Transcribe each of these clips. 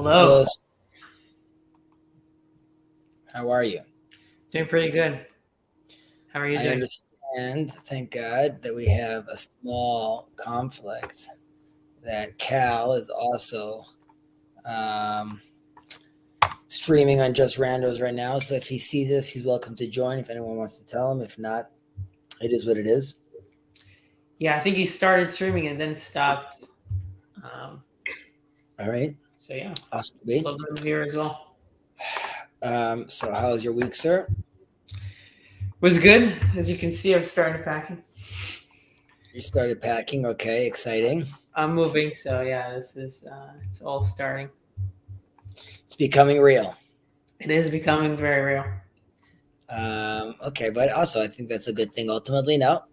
Hello. Hello. How are you? Doing pretty good. How are you I doing? understand, thank God, that we have a small conflict that Cal is also um, streaming on Just Randos right now. So if he sees this, he's welcome to join if anyone wants to tell him. If not, it is what it is. Yeah, I think he started streaming and then stopped. Um, All right. so yeah, Awesome to be. love them here as well. So how was your week, sir? Was good. As you can see, I'm starting packing. You started packing. Okay, exciting. I'm moving, so yeah, this is it's all starting. It's becoming real. It is becoming very real. Okay, but also I think that's a good thing ultimately. No?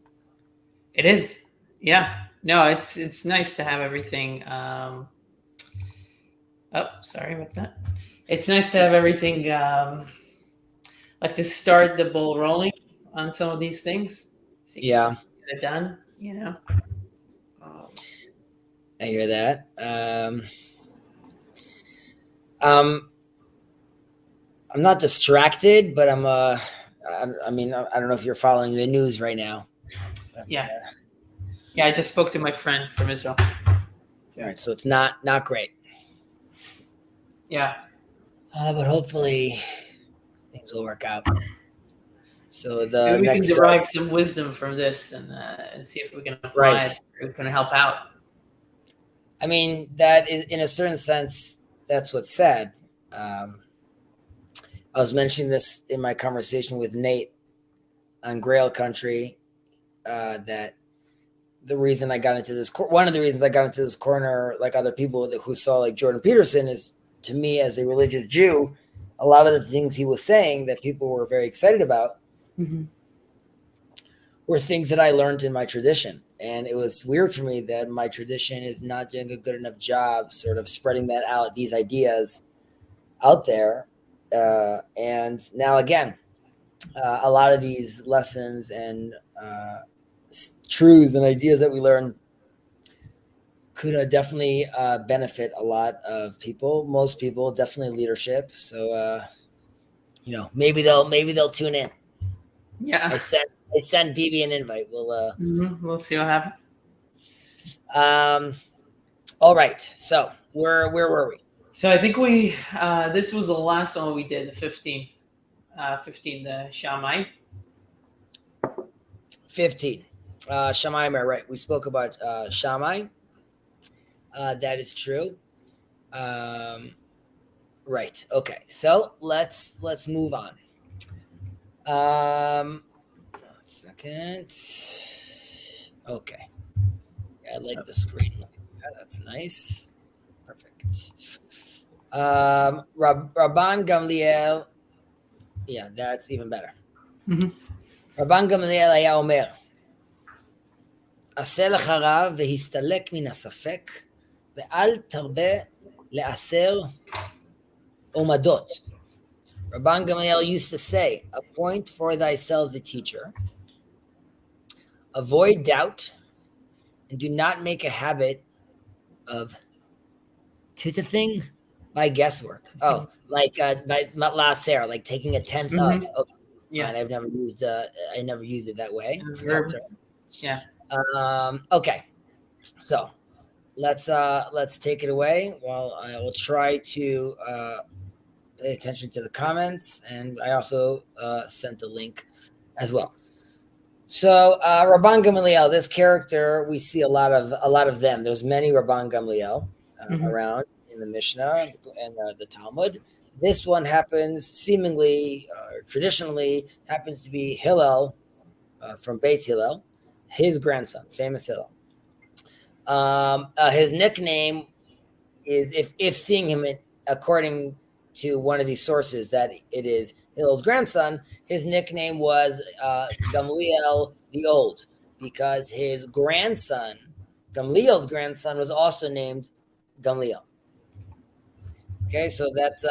It is. Yeah. No, it's nice to have everything. Oh, sorry about that. It's nice to have everything like to start the ball rolling on some of these things, so you can Yeah, just get it done. You know. Um, I hear that. Um, I'm not distracted, but I mean, I don't know if you're following the news right now. yeah. Yeah, I just spoke to my friend from Israel. All right, so it's not great, Yeah. but hopefully things will work out. So Maybe the we can next derive some wisdom from this and see if we can apply right. it. Or we can help out. I mean, that is in a certain sense that's what's said. Um, I was mentioning this in my conversation with Nate on Grail Country. That the reason I got into this, one of the reasons I got into this corner, like other people who saw like Jordan Peterson, is to me as a religious Jew, a lot of the things he was saying that people were very excited about Mm-hmm. were things that I learned in my tradition. And it was weird for me that my tradition is not doing a good enough job sort of spreading that out, these ideas out there. And now again, a lot of these lessons and truths and ideas that we learn could definitely benefit a lot of people, most people, definitely leadership. So maybe they'll tune in. Yeah. I sent BB an invite. We'll see what happens. Um all right. So where were we? So I think we this was the last one we did, the 15, 15 the Shammai. 15. Shammai, right? We spoke about Shammai. That is true. Right. Okay. So let's move on. 1 second. Okay. Yeah, I like the screen. Yeah, that's nice. Perfect. Rabban Gamliel. Yeah, that's even better. רבן גמליאל היה אומר, עשה לך רב והסתלק מן הספק, ואל תרבה לעשר עומדות. Rabban Gamliel used to say, appoint for thyself a teacher, avoid doubt, and do not make a habit of titithing by guesswork. Oh, like by laser, like taking a tenth of. Okay, Yeah. fine. I never used it that way. Verb. Yeah. Okay, so let's take it away. Well, I will try to pay attention to the comments, and I also sent a link as well. So Rabban Gamliel, this character, we see a lot of them. There's many Rabban Gamliel around in the Mishnah and the Talmud. This one happens seemingly, traditionally, happens to be Hillel from Beit Hillel, his grandson, famous Hillel. His nickname is, if seeing him according to one of these sources that it is Hillel's grandson, his nickname was Gamliel the Old, because his grandson, Gamliel's grandson, was also named Gamliel. Okay, so that's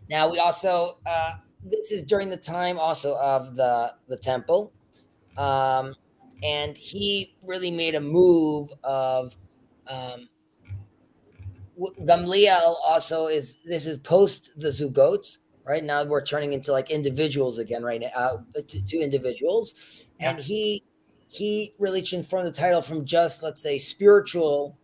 now we also this is during the time also of the temple, and he really made a move of Gamliel also this is post the Zugot, right? Now we're turning into like individuals again, right now, to individuals. Yeah. And he really transformed the title from just, let's say, spiritual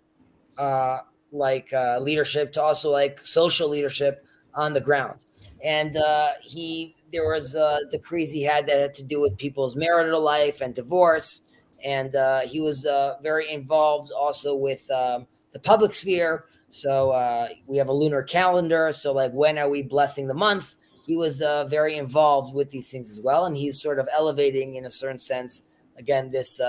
leadership to also like social leadership on the ground. And there was decrees he had that had to do with people's marital life and divorce. And he was very involved also with the public sphere. So we have a lunar calendar. So like, when are we blessing the month? He was very involved with these things as well. And he's sort of elevating, in a certain sense, again, this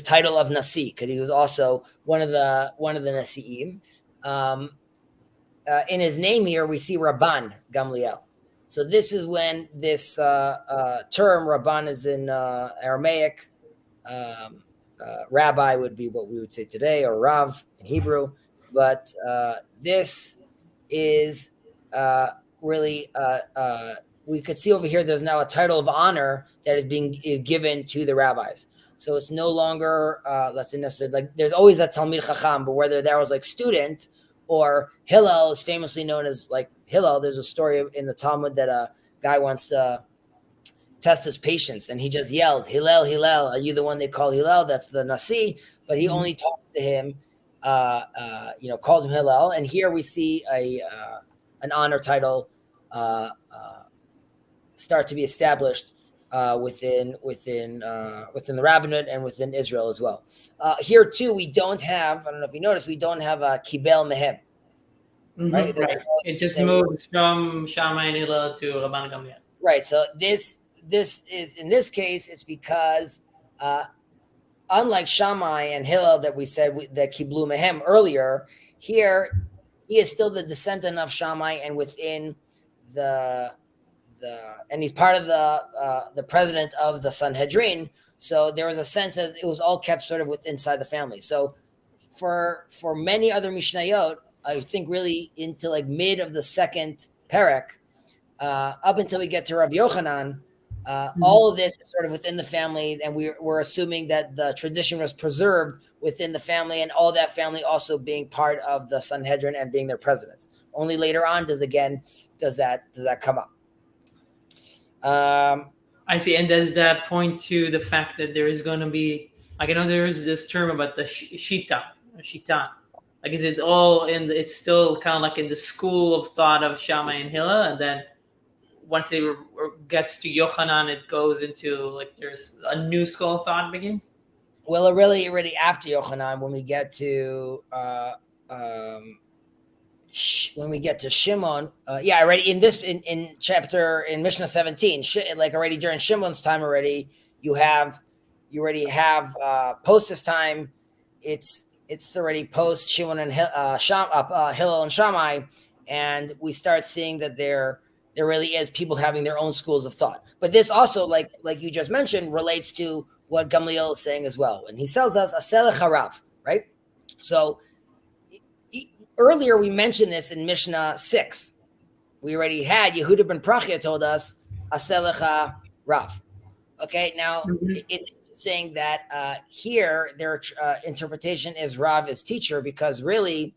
title of Nasi, because he was also one of the Nasi'im. In his name here, we see Rabban Gamliel. So this is when this term Rabban is in Aramaic. Rabbi would be what we would say today, or Rav in Hebrew. But this is really, we could see over here, there's now a title of honor that is being given to the rabbis. So it's no longer, let's say, necessarily, like, there's always a Talmid Chacham, but whether that was like student, or Hillel is famously known as like Hillel. There's a story in the Talmud that a guy wants to test his patience, and he just yells, Hillel, Hillel, are you the one they call Hillel? That's the Nasi. But he only talks to him, calls him Hillel. And here we see an honor title start to be established within the rabbinate and within Israel as well. Here too, we don't have, I don't know if you noticed, we don't have a Kibel Mehem. Right? Right. It just moves from Shammai and Hillel to Rabban Gamliel. Right. So this is, in this case, it's because unlike Shammai and Hillel that we said that Kiblu Mehem earlier, here he is still the descendant of Shammai, and within and he's part of the president of the Sanhedrin. So there was a sense that it was all kept sort of inside the family. So for many other Mishnayot, I think really into like mid of the second Perek, up until we get to Rav Yochanan, all of this is sort of within the family, and we're assuming that the tradition was preserved within the family, and all that family also being part of the Sanhedrin and being their presidents. Only later on does that come up. I see. And does that point to the fact that there is going to be, like, I know there is this term about the shita. Like, is it all it's still kind of like in the school of thought of Shammai and Hillel, and then once it gets to Yochanan, it goes into like there's a new school of thought begins? Well, already after Yochanan, when we get to Shimon, already in chapter in Mishnah 17, like already during Shimon's time, you already have post this time. It's already post Shimon and Hillel and Shammai, and we start seeing that there really is people having their own schools of thought. But this also, like you just mentioned, relates to what Gamliel is saying as well. And he tells us, Aselech harav, right? So earlier we mentioned this in Mishnah 6. We already had Yehuda ben Prachia told us, Aselech Rav. Okay, now it's interesting that here their interpretation is Rav is teacher, because really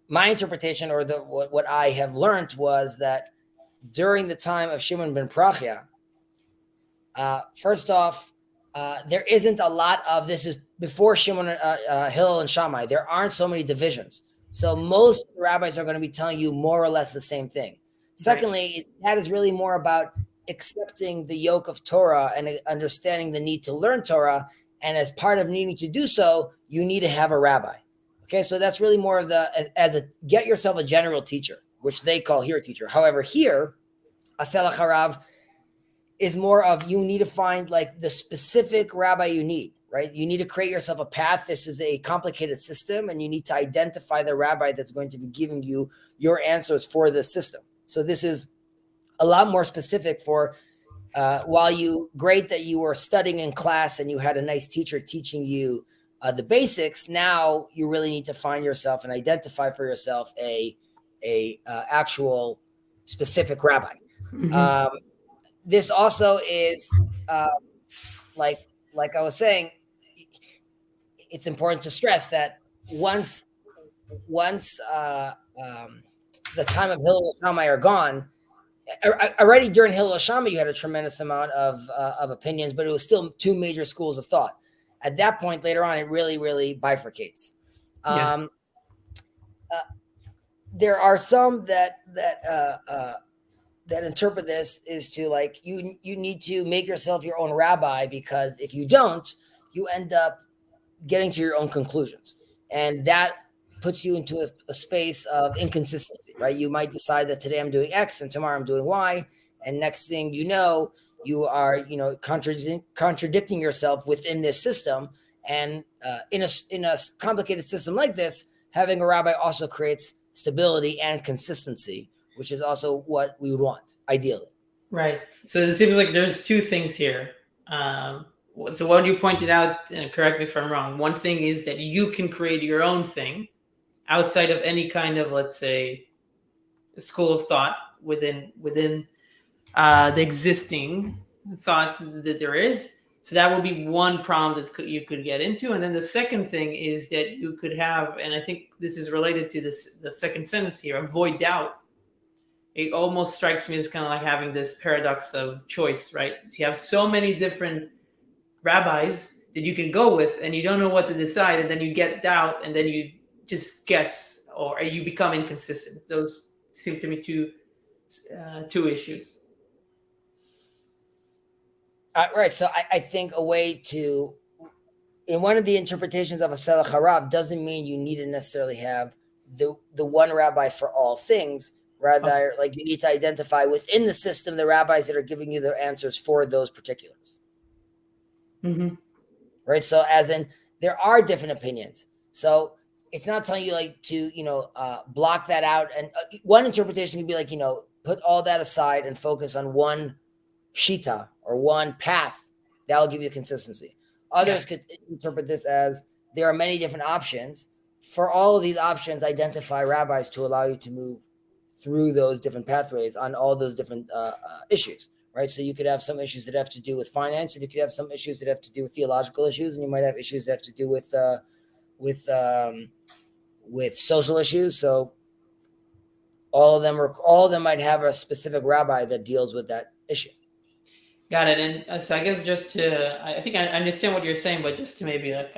my interpretation, or what I have learned, was that during the time of Shimon ben Prachia, first off, there isn't a lot of, this is before Shimon, Hillel, and Shammai. There aren't so many divisions. So most rabbis are going to be telling you more or less the same thing. Secondly, that is really more about accepting the yoke of Torah and understanding the need to learn Torah. And as part of needing to do so, you need to have a rabbi. Okay, so that's really more of get yourself a general teacher, which they call here a teacher. However, here, Aselech harav is more of, you need to find like the specific rabbi you need, right? You need to create yourself a path. This is a complicated system, and you need to identify the rabbi that's going to be giving you your answers for this system. So this is a lot more specific for, great that you were studying in class and you had a nice teacher teaching you the basics. Now you really need to find yourself and identify for yourself a actual specific rabbi. This also is like I was saying, it's important to stress that once once the time of Hillel Shammai are gone, already during Hillel Shammai, you had a tremendous amount of opinions, but it was still two major schools of thought. At that point, later on, it really, really bifurcates. Yeah. There are some that interpret this is to like you need to make yourself your own rabbi, because if you don't, you end up getting to your own conclusions, and that puts you into a space of inconsistency, right? You might decide that today I'm doing X and tomorrow I'm doing Y, and next thing you know, you are contradicting yourself within this system. And in a complicated system like this, having a rabbi also creates stability and consistency, which is also what we would want ideally. Right. So it seems like there's two things here. So what you pointed out, and correct me if I'm wrong, one thing is that you can create your own thing outside of any kind of, let's say, school of thought within the existing thought that there is. So that would be one problem that you could get into. And then the second thing is that you could have, and I think this is related to the second sentence here, avoid doubt. It almost strikes me as kind of like having this paradox of choice, right? You have so many different rabbis that you can go with, and you don't know what to decide, and then you get doubt, and then you just guess, or you become inconsistent. Those seem to me two issues. Right. So I think a way to, in one of the interpretations of a Selach Harav, doesn't mean you need to necessarily have the one rabbi for all things. Rather, like you need to identify within the system the rabbis that are giving you their answers for those particulars. Mm-hmm. Right. So as in, there are different opinions. So it's not telling you like to, block that out. And one interpretation could be like, put all that aside and focus on one shita or one path that will give you consistency. Others could interpret this as there are many different options. For all of these options, identify rabbis to allow you to move through those different pathways on all those different issues, right? So you could have some issues that have to do with finance, and you could have some issues that have to do with theological issues, and you might have issues that have to do with social issues. So all of them might have a specific rabbi that deals with that issue. Got it. And so I guess I think I understand what you're saying, but just to maybe like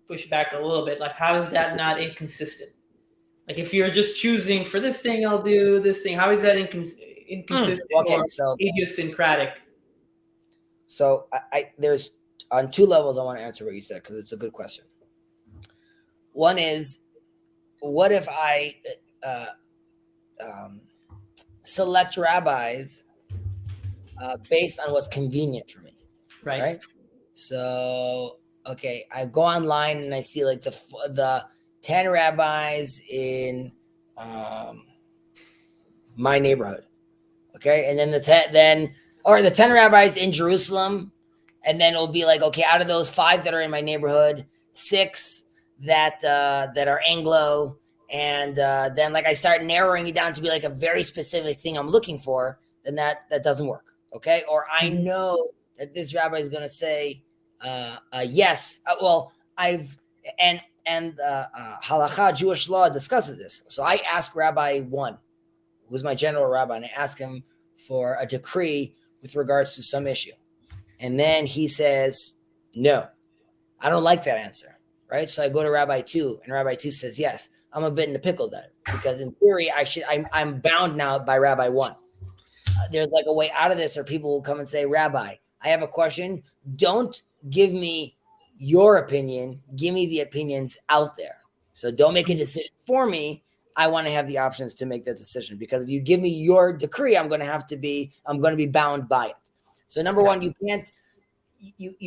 push back a little bit, like how is that not inconsistent? Like if you're just choosing for this thing, I'll do this thing. How is that inconsistent or idiosyncratic? So I there's on two levels I want to answer what you said, because it's a good question. One is, what if I select rabbis based on what's convenient for me, right? So, okay, I go online and I see like the 10 rabbis in my neighborhood, okay, and then the 10 rabbis in Jerusalem, and then it'll be like, okay, out of those 5 that are in my neighborhood, 6 that are Anglo, and then like I start narrowing it down to be like a very specific thing I'm looking for, then that doesn't work. Okay. Or I know that this rabbi is going to say, yes. Halakha, Jewish law discusses this. So I ask Rabbi 1, who's my general rabbi, and I ask him for a decree with regards to some issue. And then he says, no, I don't like that answer. Right. So I go to Rabbi 2, and Rabbi 2 says, yes. I'm a bit in a pickle then, because in theory, I'm bound now by Rabbi 1. There's like a way out of this, or people will come and say, Rabbi, I have a question. Don't give me your opinion. Give me the opinions out there. So don't make a decision for me. I want to have the options to make that decision, because if you give me your decree, I'm going to be bound by it. So number one, you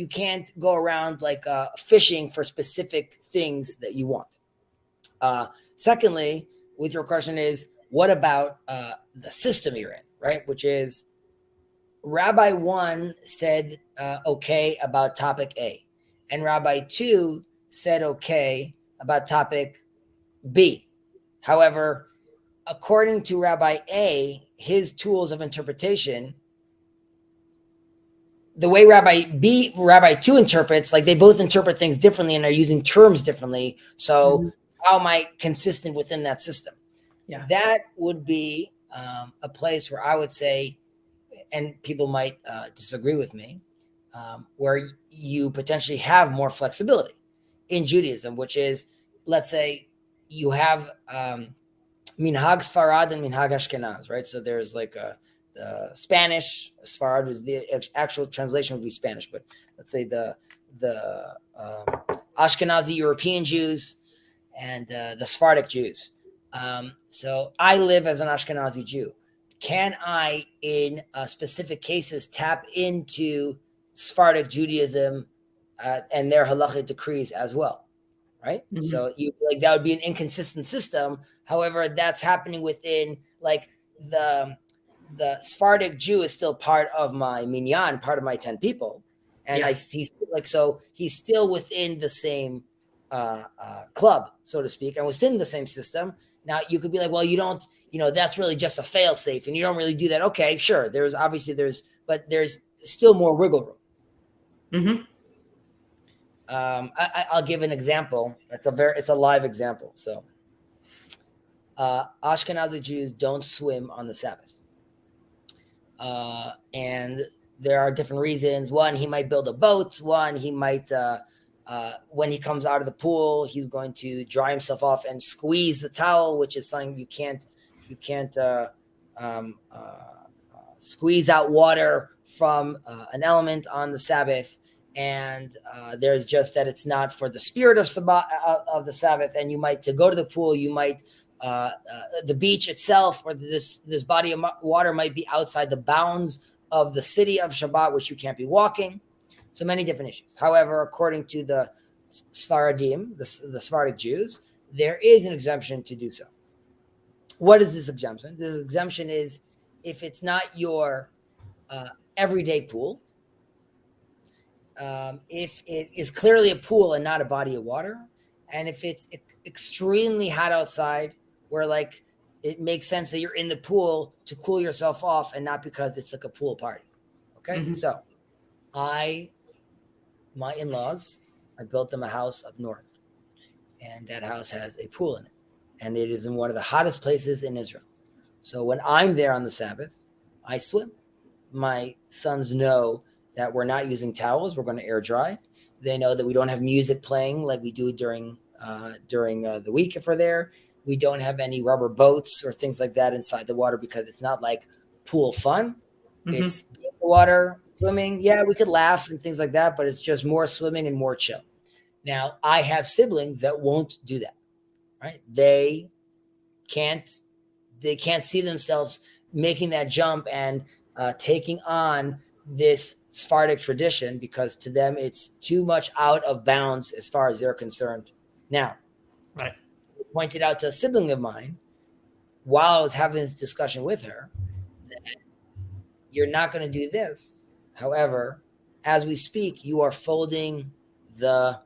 can't go around like fishing for specific things that you want. Secondly, with your question is, what about the system you're in, right? Which is Rabbi 1 said okay about topic A, and Rabbi 2 said okay about topic B. However, according to Rabbi A, his tools of interpretation, the way Rabbi 2 interprets, like they both interpret things differently and are using terms differently. So how am I consistent within that system? Yeah. That would be a place where I would say, and people might disagree with me, where you potentially have more flexibility in Judaism, which is, let's say you have Minhag Sfarad and Minhag Ashkenaz, right? So there's like the Spanish, Sfarad is the actual translation would be Spanish, but let's say the Ashkenazi European Jews and the Sephardic Jews. So I live as an Ashkenazi Jew. Can I, in specific cases, tap into Sephardic Judaism and their halachic decrees as well? Right. Mm-hmm. So that would be an inconsistent system. However, that's happening within like the Sephardic Jew is still part of my minyan, part of my 10 people. And he's still within the same club, so to speak, and within the same system. Now you could be like, well, you don't, that's really just a fail safe and you don't really do that. Okay, sure. But there's still more wiggle room. Mm-hmm. I'll give an example. It's a live example. So, Ashkenazi Jews don't swim on the Sabbath, and there are different reasons. One, he might build a boat. One, he might, when he comes out of the pool, he's going to dry himself off and squeeze the towel, which is something you can't squeeze out water from an element on the Sabbath. And there's just that it's not for the spirit of the Sabbath. And you might, to go to the pool, you might, the beach itself or this body of water might be outside the bounds of the city of Shabbat, which you can't be walking. So many different issues. However, according to the Sfaradim, the Sephardic Jews, there is an exemption to do so. What is this exemption? This exemption is if it's not your everyday pool, if it is clearly a pool and not a body of water, and if it's extremely hot outside, where like it makes sense that you're in the pool to cool yourself off and not because it's like a pool party. Okay. Mm-hmm. So my in-laws, I built them a house up north, and that house has a pool in it, and it is in one of the hottest places in Israel. So when I'm there on the Sabbath, I swim. My sons know that we're not using towels. We're going to air dry. They know that we don't have music playing like we do during the week if we're there. We don't have any rubber boats or things like that inside the water because it's not like pool fun. Mm-hmm. It's water, swimming. Yeah, we could laugh and things like that, but it's just more swimming and more chill. Now, I have siblings that won't do that, right? They can't see themselves making that jump and taking on this Sephardic tradition because to them it's too much out of bounds as far as they're concerned. Now, right. I pointed out to a sibling of mine while I was having this discussion with her that you're not going to do this. However, as we speak, you are folding the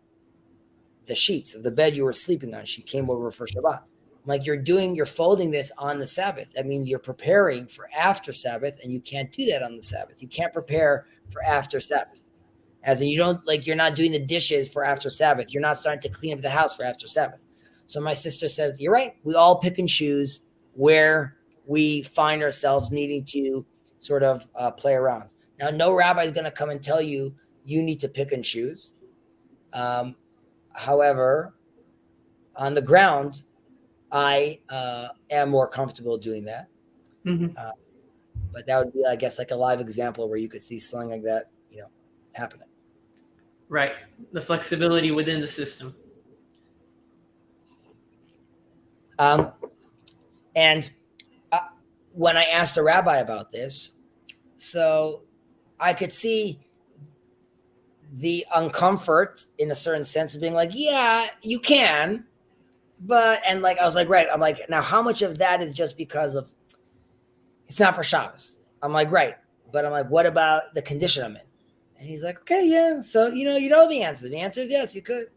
sheets of the bed you were sleeping on. She came over for Shabbat. I'm like, you're folding this on the Sabbath. That means you're preparing for after Sabbath, and you can't do that on the Sabbath. You can't prepare for after Sabbath. As in, you're not doing the dishes for after Sabbath. You're not starting to clean up the house for after Sabbath. So my sister says, you're right. We all pick and choose where we find ourselves needing to sort of play around. Now, no rabbi is going to come and tell you need to pick and choose. However, on the ground, I am more comfortable doing that. Mm-hmm. But that would be, I guess, like a live example where you could see something like that, happening. Right. The flexibility within the system. And when I asked a rabbi about this, so I could see the uncomfort in a certain sense of being like, yeah, you can. I was like, right. I'm like, now how much of that is just because of, it's not for Shabbos. I'm like, right. But I'm like, what about the condition I'm in? And he's like, okay, yeah. So, you know the answer. The answer is yes, you could.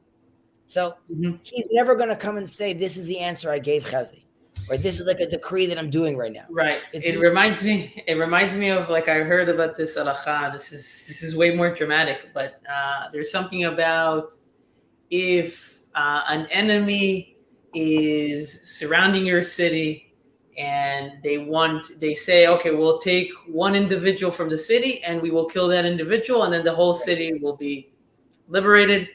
So He's never going to come and say, this is the answer I gave Chezi. Or this is like a decree that I'm doing right now. Right. It reminds me of like, I heard about this halacha. This is way more dramatic, but there's something about if an enemy is surrounding your city, and they say, okay, we'll take one individual from the city and we will kill that individual, and then the whole city will be liberated.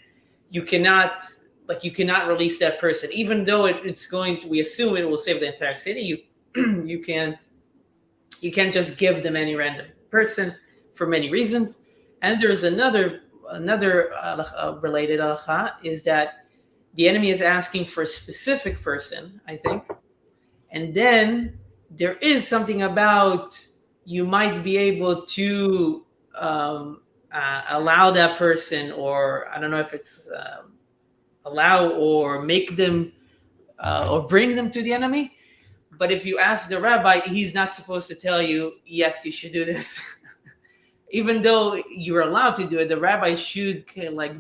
You cannot release that person, even though it's going to, we assume it will save the entire city. You can't just give them any random person for many reasons. And there's another related halacha, is that the enemy is asking for a specific person, I think, and then there is something about you might be able to allow that person, or I don't know if it's allow or make them or bring them to the enemy. But if you ask the rabbi, he's not supposed to tell you, yes, you should do this. Even though you're allowed to do it, the rabbi should like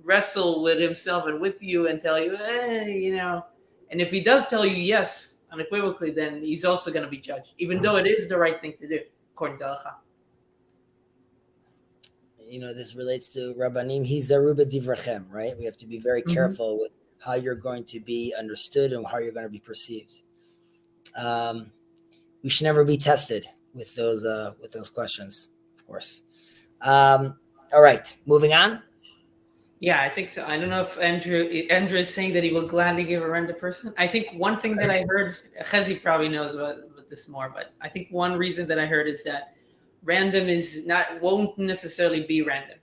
wrestle with himself and with you and tell you, and if he does tell you yes unequivocally, then he's also going to be judged, even though it is the right thing to do according to halacha. This relates to Rabbanim. Hizaru b'divrachem, right? We have to be very careful with how you're going to be understood and how you're going to be perceived. We should never be tested with those questions, of course. All right, moving on. Yeah, I think so. I don't know if Andrew is saying that he will gladly give a random person. I think one thing that I heard, Chezi probably knows about this more, but I think one reason that I heard is that random won't necessarily be random.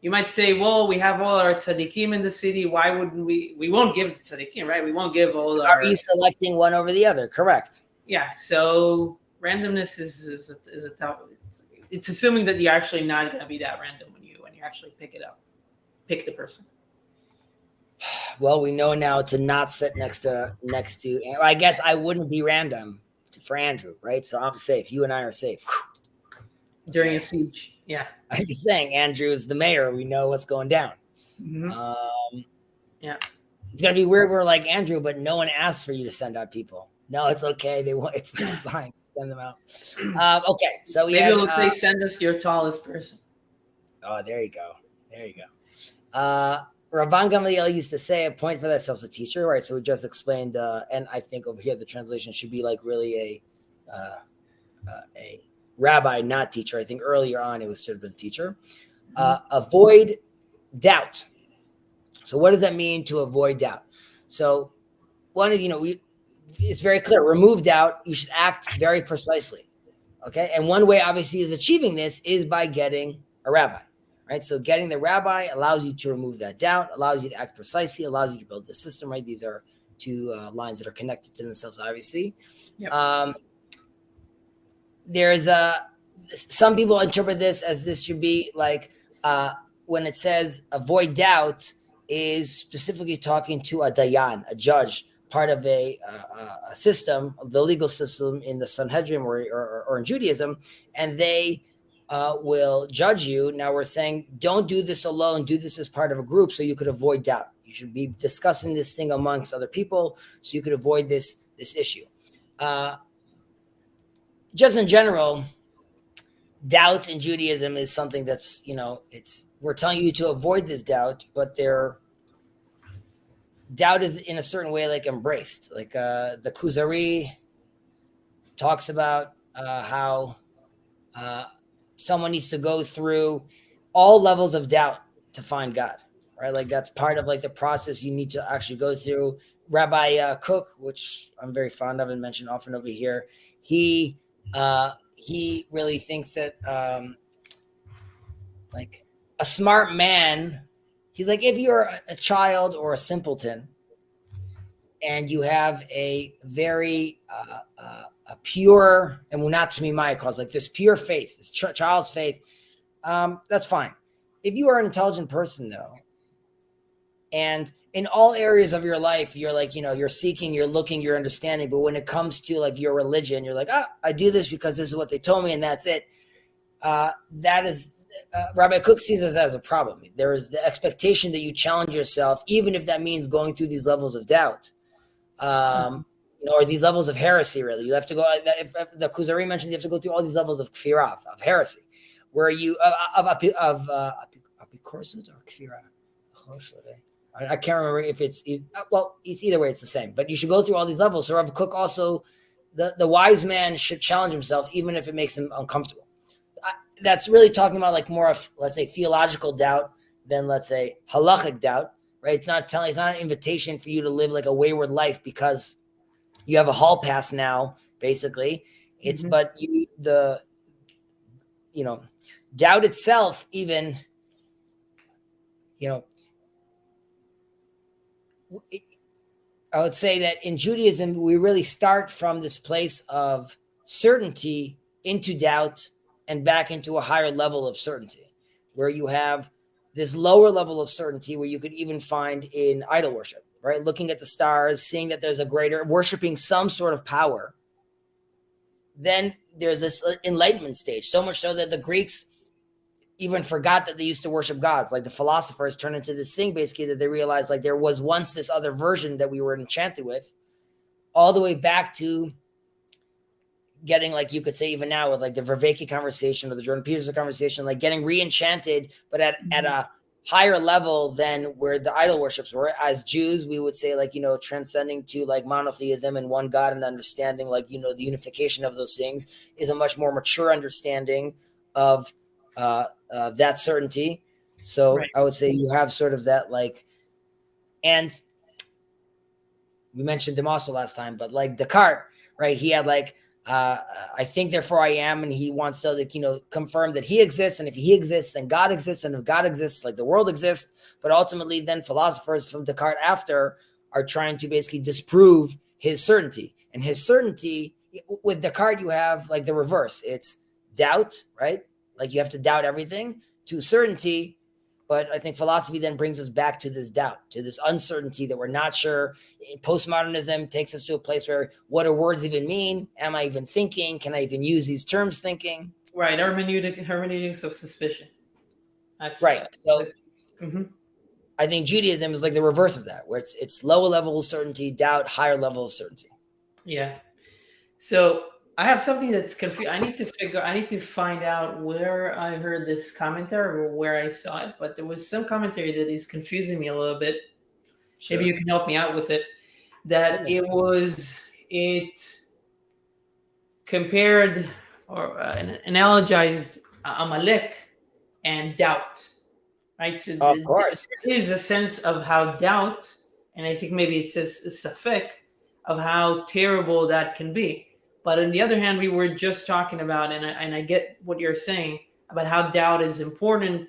You might say, well, we have all our tzaddikim in the city. Why wouldn't we won't give the tzaddikim, right? We won't give all our... Are you selecting one over the other? Correct. Yeah. So randomness is a tough... It's assuming that you're actually not going to be that random when you actually pick the person. Well, we know now to not sit next to. I guess I wouldn't be random for Andrew, right? So I'm safe. You and I are safe. During a siege. Yeah. I'm just saying, Andrew is the mayor. We know what's going down. Mm-hmm. Yeah. It's going to be weird. We're like, Andrew, but no one asked for you to send out people. No, it's okay. It's fine. Send them out. Okay. So maybe we'll say, send us your tallest person. Oh, there you go. Rabban Gamliel used to say, a point for thyself a teacher, right? So we just explained, and I think over here the translation should be like really a rabbi, not teacher. I think earlier on it should have been teacher. Avoid doubt. So what does that mean to avoid doubt? So one is, it's very clear. Remove doubt. You should act very precisely. Okay. And one way obviously is achieving this is by getting a rabbi, right? So getting the rabbi allows you to remove that doubt, allows you to act precisely, allows you to build the system, right? These are two lines that are connected to themselves, obviously. Yep. There's some people interpret this as this should be like when it says avoid doubt is specifically talking to a dayan, a judge, part of a system, the legal system in the Sanhedrin or in Judaism, and they will judge you. Now we're saying don't do this alone, do this as part of a group so you could avoid doubt. You should be discussing this thing amongst other people so you could avoid this issue. Just in general, doubt in Judaism is something that's, we're telling you to avoid this doubt, but doubt is in a certain way like embraced. Like the Kuzari talks about how someone needs to go through all levels of doubt to find God, right? Like that's part of like the process you need to actually go through. Rabbi Cook, which I'm very fond of and mentioned often over here, he really thinks that like a smart man, he's like, if you're a child or a simpleton and you have a very a pure, and not to me, my cause, like this pure faith, this child's faith, that's fine. If you are an intelligent person though, and in all areas of your life, you're like, you're seeking, you're looking, you're understanding. But when it comes to like your religion, you're like, I do this because this is what they told me and that's it. That is, Rabbi Cook sees this as a problem. There is the expectation that you challenge yourself, even if that means going through these levels of doubt, or these levels of heresy, really. You have to go, if the Kuzari mentions you have to go through all these levels of kfirah, of heresy, where you, of apikorsut or kfirah? I can't remember if it's either way, it's the same. But you should go through all these levels. So Rav Kook also, the wise man should challenge himself, even if it makes him uncomfortable. That's really talking about like more of, let's say, theological doubt than, let's say, halachic doubt, right? It's not an invitation for you to live like a wayward life because you have a hall pass now, basically. It's but doubt itself, even, I would say that in Judaism, we really start from this place of certainty into doubt and back into a higher level of certainty, where you have this lower level of certainty where you could even find in idol worship, right? Looking at the stars, seeing that there's a greater, worshiping some sort of power. Then there's this enlightenment stage, so much so that the Greeks even forgot that they used to worship gods. Like the philosophers turned into this thing, basically, that they realized like there was once this other version that we were enchanted with, all the way back to getting, like you could say even now with like the Vervaeke conversation or the Jordan Peterson conversation, like getting re-enchanted, but at a higher level than where the idol worships were. As Jews, we would say like, transcending to like monotheism and one God and understanding like, the unification of those things is a much more mature understanding of that certainty. So right. I would say you have sort of that like, and we mentioned him also last time, but like Descartes, right? He had like, I think therefore I am, and he wants to like, confirm that he exists, and if he exists, then God exists, and if God exists, like the world exists. But ultimately, then philosophers from Descartes after are trying to basically disprove his certainty. And his certainty, with Descartes, you have like the reverse. It's doubt, right? Like you have to doubt everything, to certainty. But I think philosophy then brings us back to this doubt, to this uncertainty that we're not sure. Postmodernism takes us to a place where, what do words even mean? Am I even thinking? Can I even use these terms thinking? Right, hermeneutics of suspicion. That's right. So I think Judaism is like the reverse of that, where it's lower level of certainty, doubt, higher level of certainty. Yeah. So I have something that's confused. I need to find out where I heard this commentary or where I saw it, but there was some commentary that is confusing me a little bit. Sure. Maybe you can help me out with it. That it compared or analogized Amalek and doubt, right? So of course, there is a sense of how doubt, and I think maybe it says safek, of how terrible that can be. But on the other hand, we were just talking about, and I get what you're saying about how doubt is important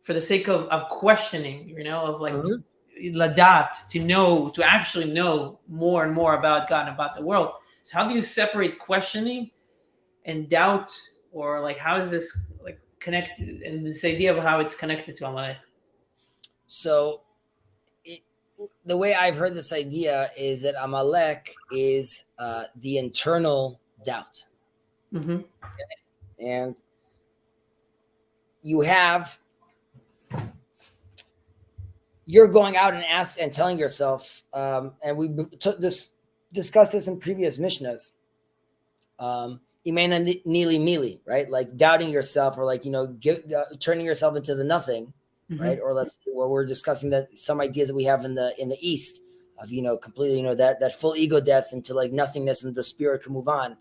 for the sake of questioning, of like ladat, to actually know more and more about God and about the world. So how do you separate questioning and doubt, or like how is this like connected, and this idea of how it's connected to Amalek? So the way I've heard this idea is that Amalek is the internal doubt. Okay? And you're going out and telling yourself, and we discussed this in previous Mishnahs, Imena Nili Mili, right? Like doubting yourself, or like, turning yourself into the nothing. Right. Or we're discussing that some ideas that we have in the East of, completely, that full ego death into like nothingness, and the spirit can move on.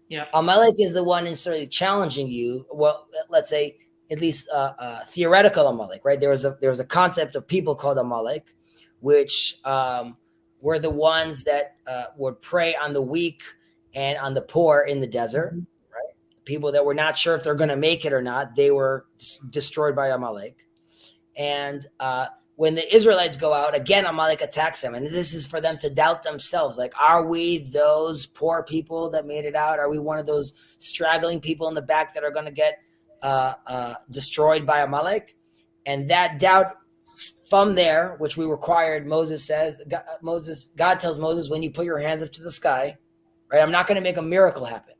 Yeah. Amalek is the one necessarily challenging you. Well, let's say at least theoretical Amalek, right? There was a concept of people called Amalek, which were the ones that would prey on the weak and on the poor in the desert, right? People that were not sure if they're going to make it or not, they were destroyed by Amalek. And when the Israelites go out, again, Amalek attacks them. And this is for them to doubt themselves. Like, are we those poor people that made it out? Are we one of those straggling people in the back that are going to get destroyed by Amalek? And that doubt from there, which we required, God tells Moses, when you put your hands up to the sky, right? I'm not going to make a miracle happen.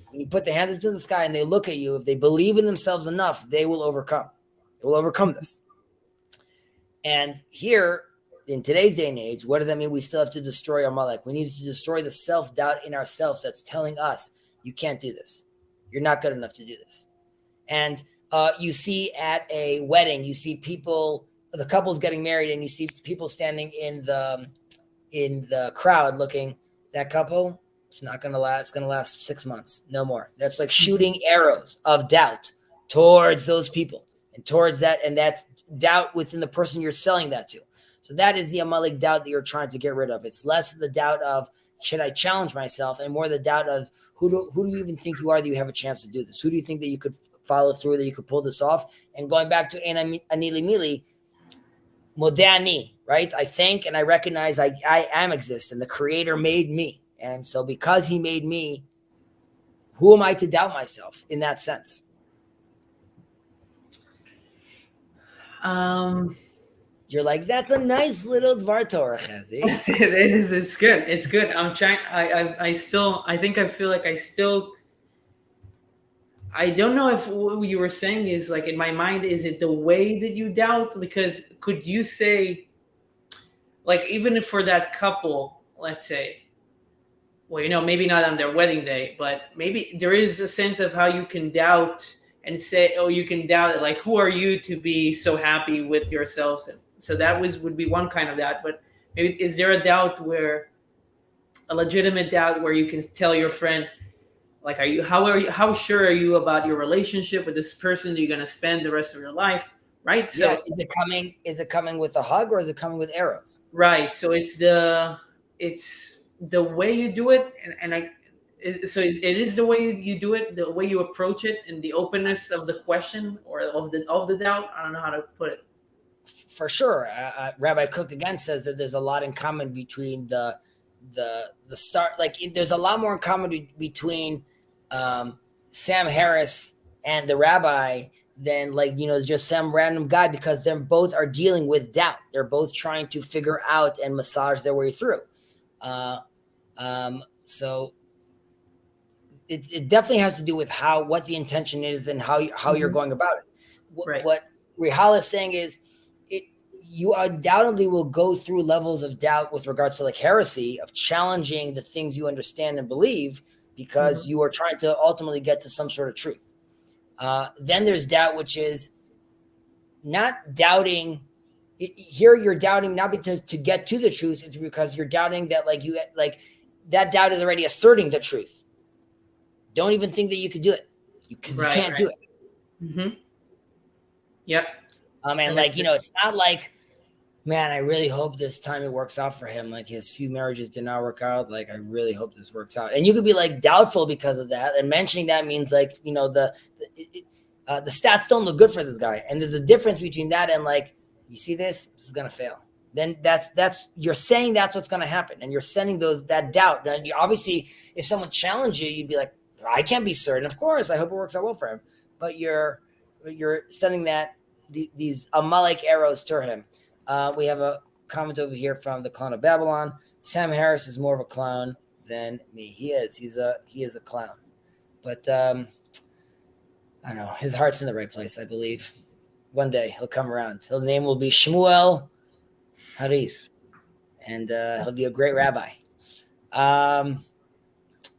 When you put the hands up to the sky and they look at you, if they believe in themselves enough, they will overcome. They will overcome this. And here, in today's day and age, what does that mean? We still have to destroy Amalek. We need to destroy the self-doubt in ourselves that's telling us, you can't do this. You're not good enough to do this. And you see at a wedding, you see people, the couple's getting married and you see people standing in the crowd looking, that couple, it's not going to last. It's going to last 6 months, no more. That's like shooting arrows of doubt towards those people and towards that, and that's doubt within the person you're selling that to. So that is the Amalek doubt that you're trying to get rid of. It's less the doubt of, should I challenge myself, and more the doubt of, who do you even think you are that you have a chance to do this? Who do you think that you could follow through, that you could pull this off? And going back to Anili Mili, Modani, right? I think and I recognize I am exist, and the Creator made me. And so because he made me, who am I to doubt myself in that sense? You're like, that's a nice little Dvar Torah, Chezi. It is. It's good. It's good. I'm trying. I feel like I don't know if what you were saying is like, in my mind, is it the way that you doubt? Because could you say, like, even if for that couple, let's say, well, maybe not on their wedding day, but maybe there is a sense of how you can doubt and say, oh, you can doubt it. Like, who are you to be so happy with yourselves? And so that would be one kind of doubt. But maybe, is there a doubt a legitimate doubt where you can tell your friend, like, how sure are you about your relationship with this person that you're going to spend the rest of your life? Right. So yeah, is it coming with a hug, or is it coming with arrows? Right. So it's the way you do it. So it is the way you do it, the way you approach it, and the openness of the question or of the doubt. I don't know how to put it. For sure. Rabbi Cook again says that there's a lot in common between the start. Like, there's a lot more in common between Sam Harris and the rabbi than, like, just some random guy, because they both are dealing with doubt. They're both trying to figure out and massage their way through. So it definitely has to do with what the intention is and how you're going about it. Right. What Rihal is saying is, you undoubtedly will go through levels of doubt with regards to, like, heresy, of challenging the things you understand and believe, because you are trying to ultimately get to some sort of truth. Then there's doubt, which is not doubting. Here you're doubting not because to get to the truth, it's because you're doubting that, that doubt is already asserting the truth. Don't even think that you could do it, because you can't do it. Mm-hmm. Yep. And it's not like, man, I really hope this time it works out for him. Like, his few marriages did not work out. Like, I really hope this works out. And you could be, like, doubtful because of that. And mentioning that means, like, the stats don't look good for this guy. And there's a difference between that and, like, you see this is going to fail. Then that's you're saying that's what's going to happen. And you're sending that doubt. And obviously, if someone challenged you, you'd be like, I can't be certain. Of course, I hope it works out well for him. But you're sending these Amalek arrows to him. We have a comment over here from the Clown of Babylon. Sam Harris is more of a clown than me. He is a clown. But I don't know. His heart's in the right place, I believe. One day he'll come around. His name will be Shmuel Haris, and he'll be a great rabbi.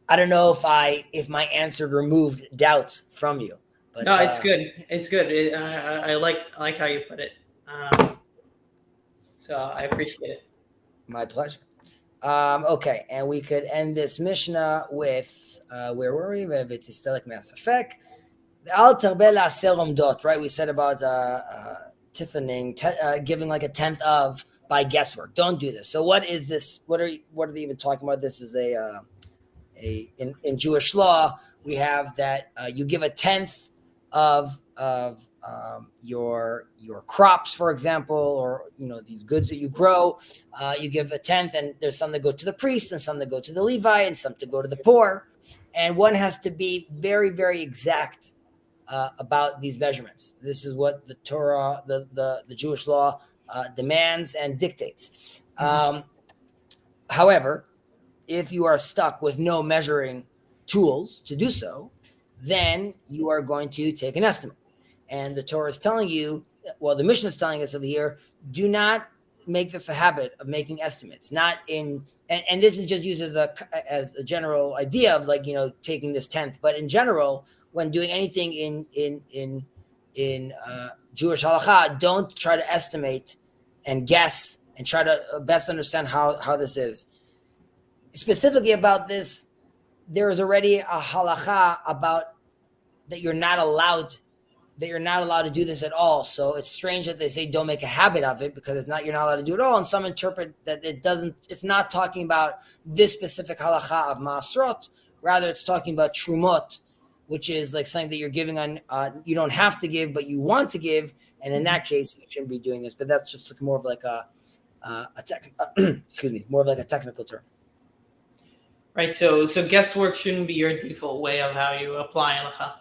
I don't know if my answer removed doubts from you. But, no, it's good. It's good. I like how you put it. So I appreciate it. My pleasure. Okay, and we could end this Mishnah with where were we? Right? We said about tithaning, giving like a tenth of by guesswork. Don't do this. So what is this? What are they even talking about? This is in Jewish law, we have that you give a tenth of your crops, for example, or these goods that you grow. You give a tenth, and there's some that go to the priest, and some that go to the Levi, and some to go to the poor. And one has to be very, very exact about these measurements. This is what the Torah, the Jewish law, demands and dictates. However, if you are stuck with no measuring tools to do so, then you are going to take an estimate. And the Torah is telling you, well, the Mishnah is telling us over here, do not make this a habit of making estimates. Not in, and this is just used as a general idea of taking this tenth. But in general, when doing anything in Jewish halacha, don't try to estimate and guess and try to best understand how this is. Specifically about this, there is already a halacha about that you're not allowed to do this at all. So it's strange that they say don't make a habit of it, because you're not allowed to do it at all. And some interpret that it's not talking about this specific halacha of ma'asrot, rather it's talking about trumot, which is like something that you're giving on, you don't have to give, but you want to give. And in that case, you shouldn't be doing this, but that's just more of like more of like a technical term. Right. So guesswork shouldn't be your default way of how you apply halacha.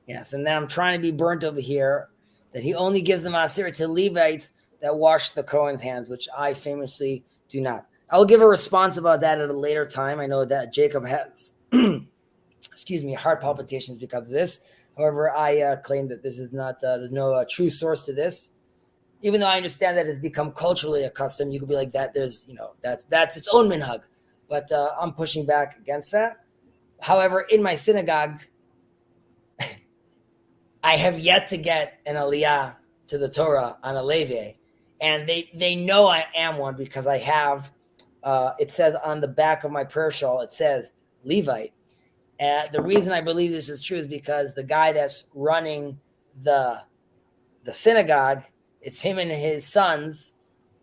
Yes, and then I'm trying to be burnt over here that he only gives the maaser to Levites that wash the Kohen's hands, which I famously do not. I'll give a response about that at a later time. I know that Jacob has, heart palpitations because of this. However, I claim that this is not, there's no true source to this. Even though I understand that it's become culturally accustomed, you could be like that. There's, that's its own minhag. But I'm pushing back against that. However, in my synagogue, I have yet to get an aliyah to the Torah on a Levi, and they know I am one because I have, it says on the back of my prayer shawl, it says Levite. The reason I believe this is true is because the guy that's running the synagogue, it's him and his sons.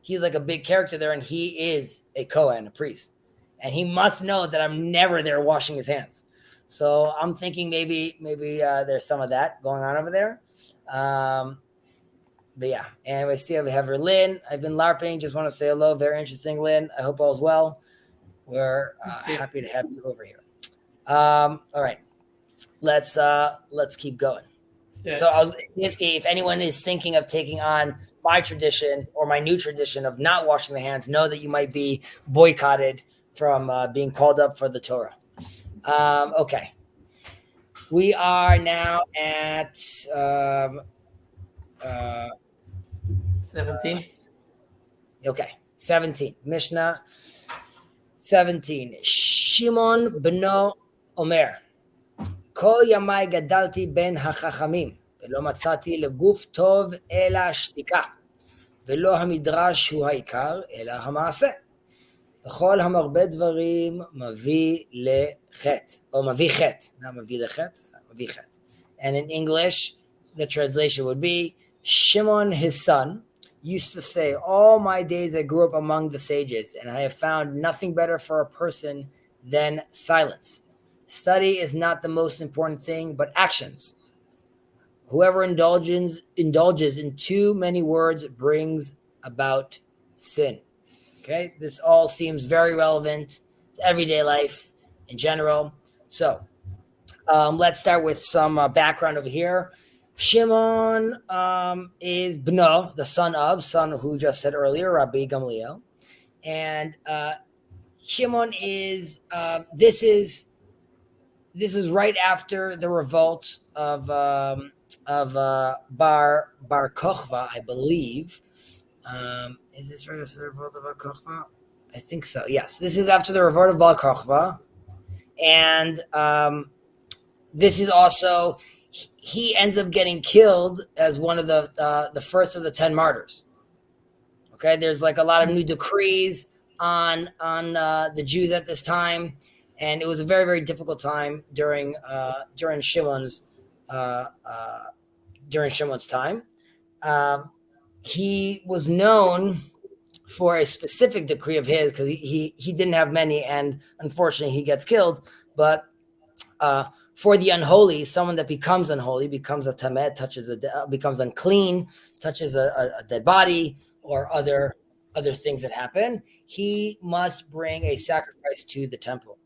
He's like a big character there, and he is a Kohen, a priest. And he must know that I'm never there washing his hands. So I'm thinking maybe there's some of that going on over there. But yeah, anyway, see, we have her Lynn. I've been LARPing. Just want to say hello. Very interesting, Lynn. I hope all's well. We're happy to have you over here. All right, let's keep going. Yeah. So I was basically, if anyone is thinking of taking on my tradition or my new tradition of not washing the hands, know that you might be boycotted from being called up for the Torah. Okay. We are now at 17. Okay, 17. Mishnah 17. Shimon beno Omer. Kol yamai gadalti ben hachachamim, ולא מצאתי לגוף טוב אלא השתיקה, ולא המדרש הוא העיקר אלא המעשה. וכל המרבה דברים מביא לחטא, או מביא חטא, not מביא לחטא, מביא חטא. And in English, the translation would be, Shimon, his son, used to say, all my days I grew up among the sages, and I have found nothing better for a person than silence. Study is not the most important thing, but actions. Whoever indulges in too many words brings about sin. Okay, this all seems very relevant to everyday life in general. So let's start with some background over here. Shimon is Bno, the son who just said earlier, Rabbi Gamliel. And Shimon is, this is right after the revolt of Bar Kokhba, I believe. Is this right after the revolt of Bar Kokhba? I think so. Yes, this is after the revolt of Bar Kokhba, and this is also he ends up getting killed as one of the first of the 10 martyrs. Okay, there's like a lot of new decrees on the Jews at this time, and it was a very, very difficult time during Shimon's time. He was known for a specific decree of his because he didn't have many, and unfortunately he gets killed. But for the unholy, someone that becomes unholy, becomes a tamed, becomes unclean, touches a dead body or other things that happen, he must bring a sacrifice to the temple.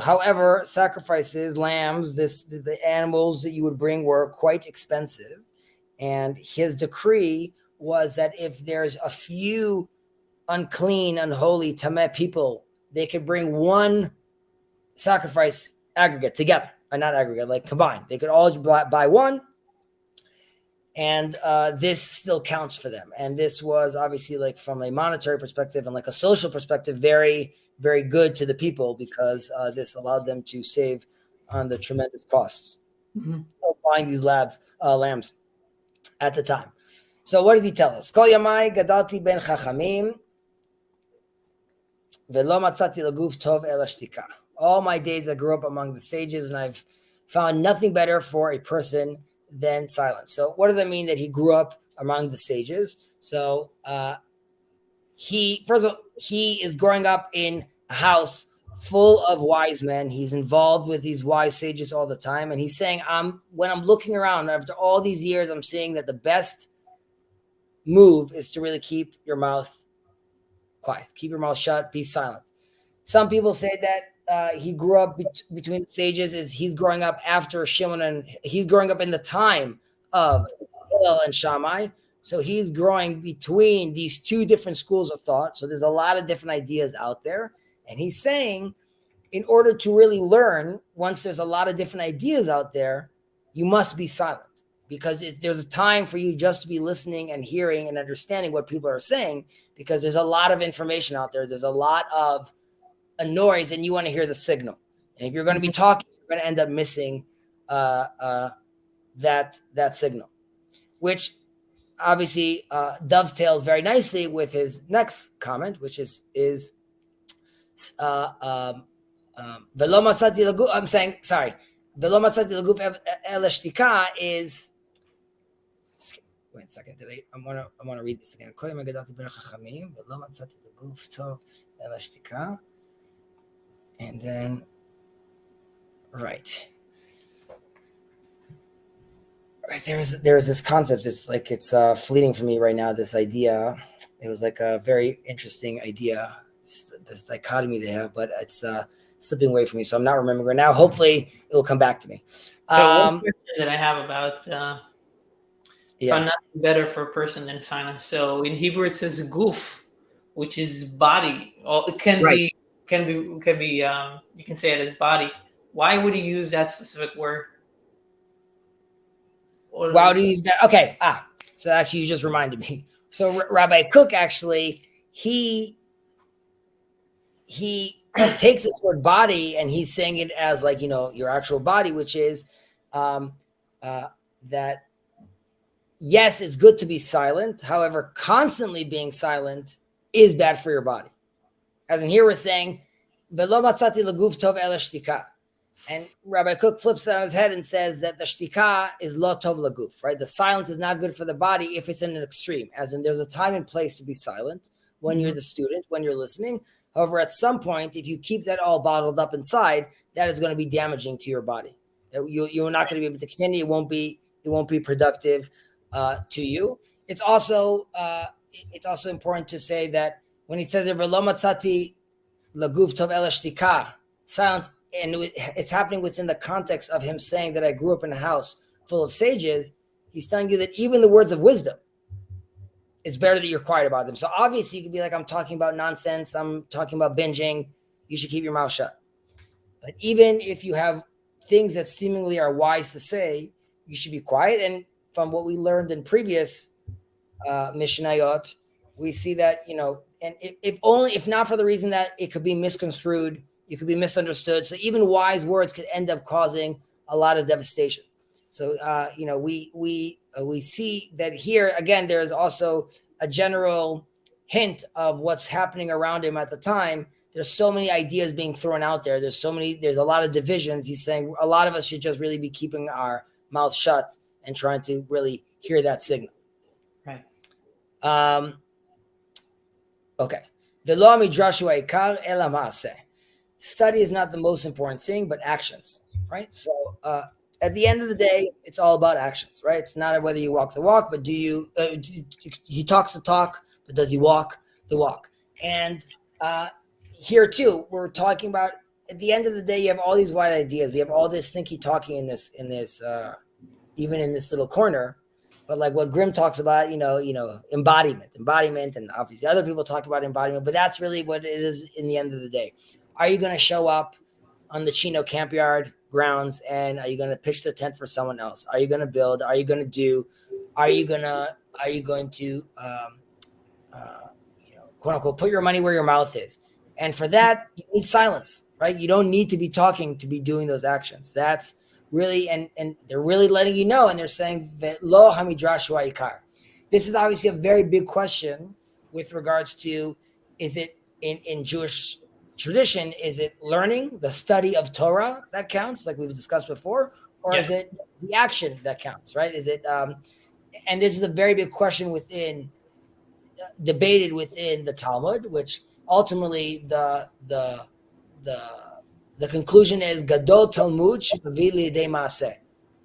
However, sacrifices, lambs, the animals that you would bring were quite expensive. And his decree was that if there's a few unclean, unholy, tameh people, they could bring one sacrifice aggregate together. Or not aggregate, like combined. They could all buy one. And this still counts for them. And this was obviously, like, from a monetary perspective and like a social perspective, very, very good to the people, because this allowed them to save on the tremendous costs. buying these lambs at the time. So what did he tell us? Kol yamai gadalti ben chachamim velo matzati laguf tov el shtika. All my days I grew up among the sages, and I've found nothing better for a person than silence. So what does that mean that he grew up among the sages? So he is growing up in a house full of wise men. He's involved with these wise sages all the time. And he's saying, when I'm looking around after all these years, I'm seeing that the best move is to really keep your mouth quiet, keep your mouth shut, be silent. Some people say that he grew up between the sages is he's growing up after Shimon, and he's growing up in the time of Hillel and Shammai. So he's growing between these two different schools of thought. So there's a lot of different ideas out there. And he's saying, in order to really learn, once there's a lot of different ideas out there, you must be silent, because there's a time for you just to be listening and hearing and understanding what people are saying, because there's a lot of information out there. There's a lot of a noise, and you want to hear the signal. And if you're going to be talking, you're going to end up missing that signal, which obviously dovetails very nicely with his next comment, which is velo matzati laguf. I'm saying, sorry, velo matzati laguf el shtika is. Wait a second. I want to read this again. Velo matzati laguf tov el shtika, and then right. There's this concept. It's like it's fleeting for me right now. This idea. It was like a very interesting idea. This dichotomy they have, but it's slipping away from me, so I'm not remembering right now. Hopefully, it will come back to me. So one question that I have about found nothing better for a person than silence. So in Hebrew it says guf, which is body. It can be you can say it as body. Why would he use that specific word? Why do you use that? Okay. So actually, you just reminded me. So Rabbi Cook actually he takes this word body and he's saying it as like, your actual body, which is that yes, it's good to be silent. However, constantly being silent is bad for your body. As in here we're saying, velo matzati laguf tov el shtika. And Rabbi Cook flips it on his head and says that the shtika is lo tov laguf, right? The silence is not good for the body if it's in an extreme, as in there's a time and place to be silent when you're the student, when you're listening. However, at some point, if you keep that all bottled up inside, that is going to be damaging to your body. You're not going to be able to continue. It won't be productive to you. It's also important to say that when he says velo matzati laguf tov el shtika, silent. And it's happening within the context of him saying that I grew up in a house full of sages. He's telling you that even the words of wisdom, it's better that you're quiet about them. So obviously you could be like, I'm talking about nonsense. I'm talking about binging. You should keep your mouth shut. But even if you have things that seemingly are wise to say, you should be quiet. And from what we learned in previous Mishnayot, we see that, and if not for the reason that it could be misconstrued, you could be misunderstood. So even wise words could end up causing a lot of devastation. So, we see that here, again, there is also a general hint of what's happening around him at the time. There's so many ideas being thrown out there. There's a lot of divisions. He's saying a lot of us should just really be keeping our mouth shut and trying to really hear that signal. Right. Okay. V'lo midrashu ha'ikar ela ma'aseh. Study is not the most important thing, but actions, right? So at the end of the day, it's all about actions, right? It's not whether you walk the walk, but he talks the talk, but does he walk the walk? And here too, we're talking about, at the end of the day, you have all these wide ideas. We have all this thinky talking in this even in this little corner. But like what Grimm talks about, embodiment, and obviously other people talk about embodiment, but that's really what it is in the end of the day. Are you going to show up on the Chino Camp Yard grounds and are you going to pitch the tent for someone else? Are you going to build? Are you going to do? Are you going to quote unquote, put your money where your mouth is? And for that, you need silence, right? You don't need to be talking to be doing those actions. That's really, and they're really letting you know, and they're saying that lo hamidrash hu ha'ikar. This is obviously a very big question with regards to, is it in Jewish tradition, is it learning, the study of Torah that counts, like we've discussed before, or is it the action that counts, right? Is it, and this is a very big question debated within the Talmud, which ultimately the conclusion is gadol Talmud she'mavih li'idei maaseh,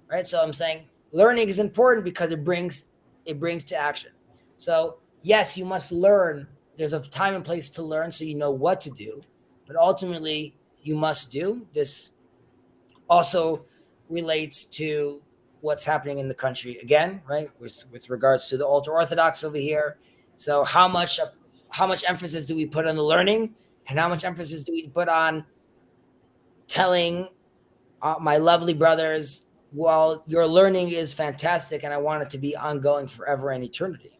right? So I'm saying learning is important because it brings to action. So yes, you must learn. There's a time and place to learn, so you know what to do, but ultimately you must do. This also relates to what's happening in the country again, right? With regards to the ultra orthodox over here. So how much emphasis do we put on the learning, and how much emphasis do we put on telling my lovely brothers, well, your learning is fantastic and I want it to be ongoing forever and eternity,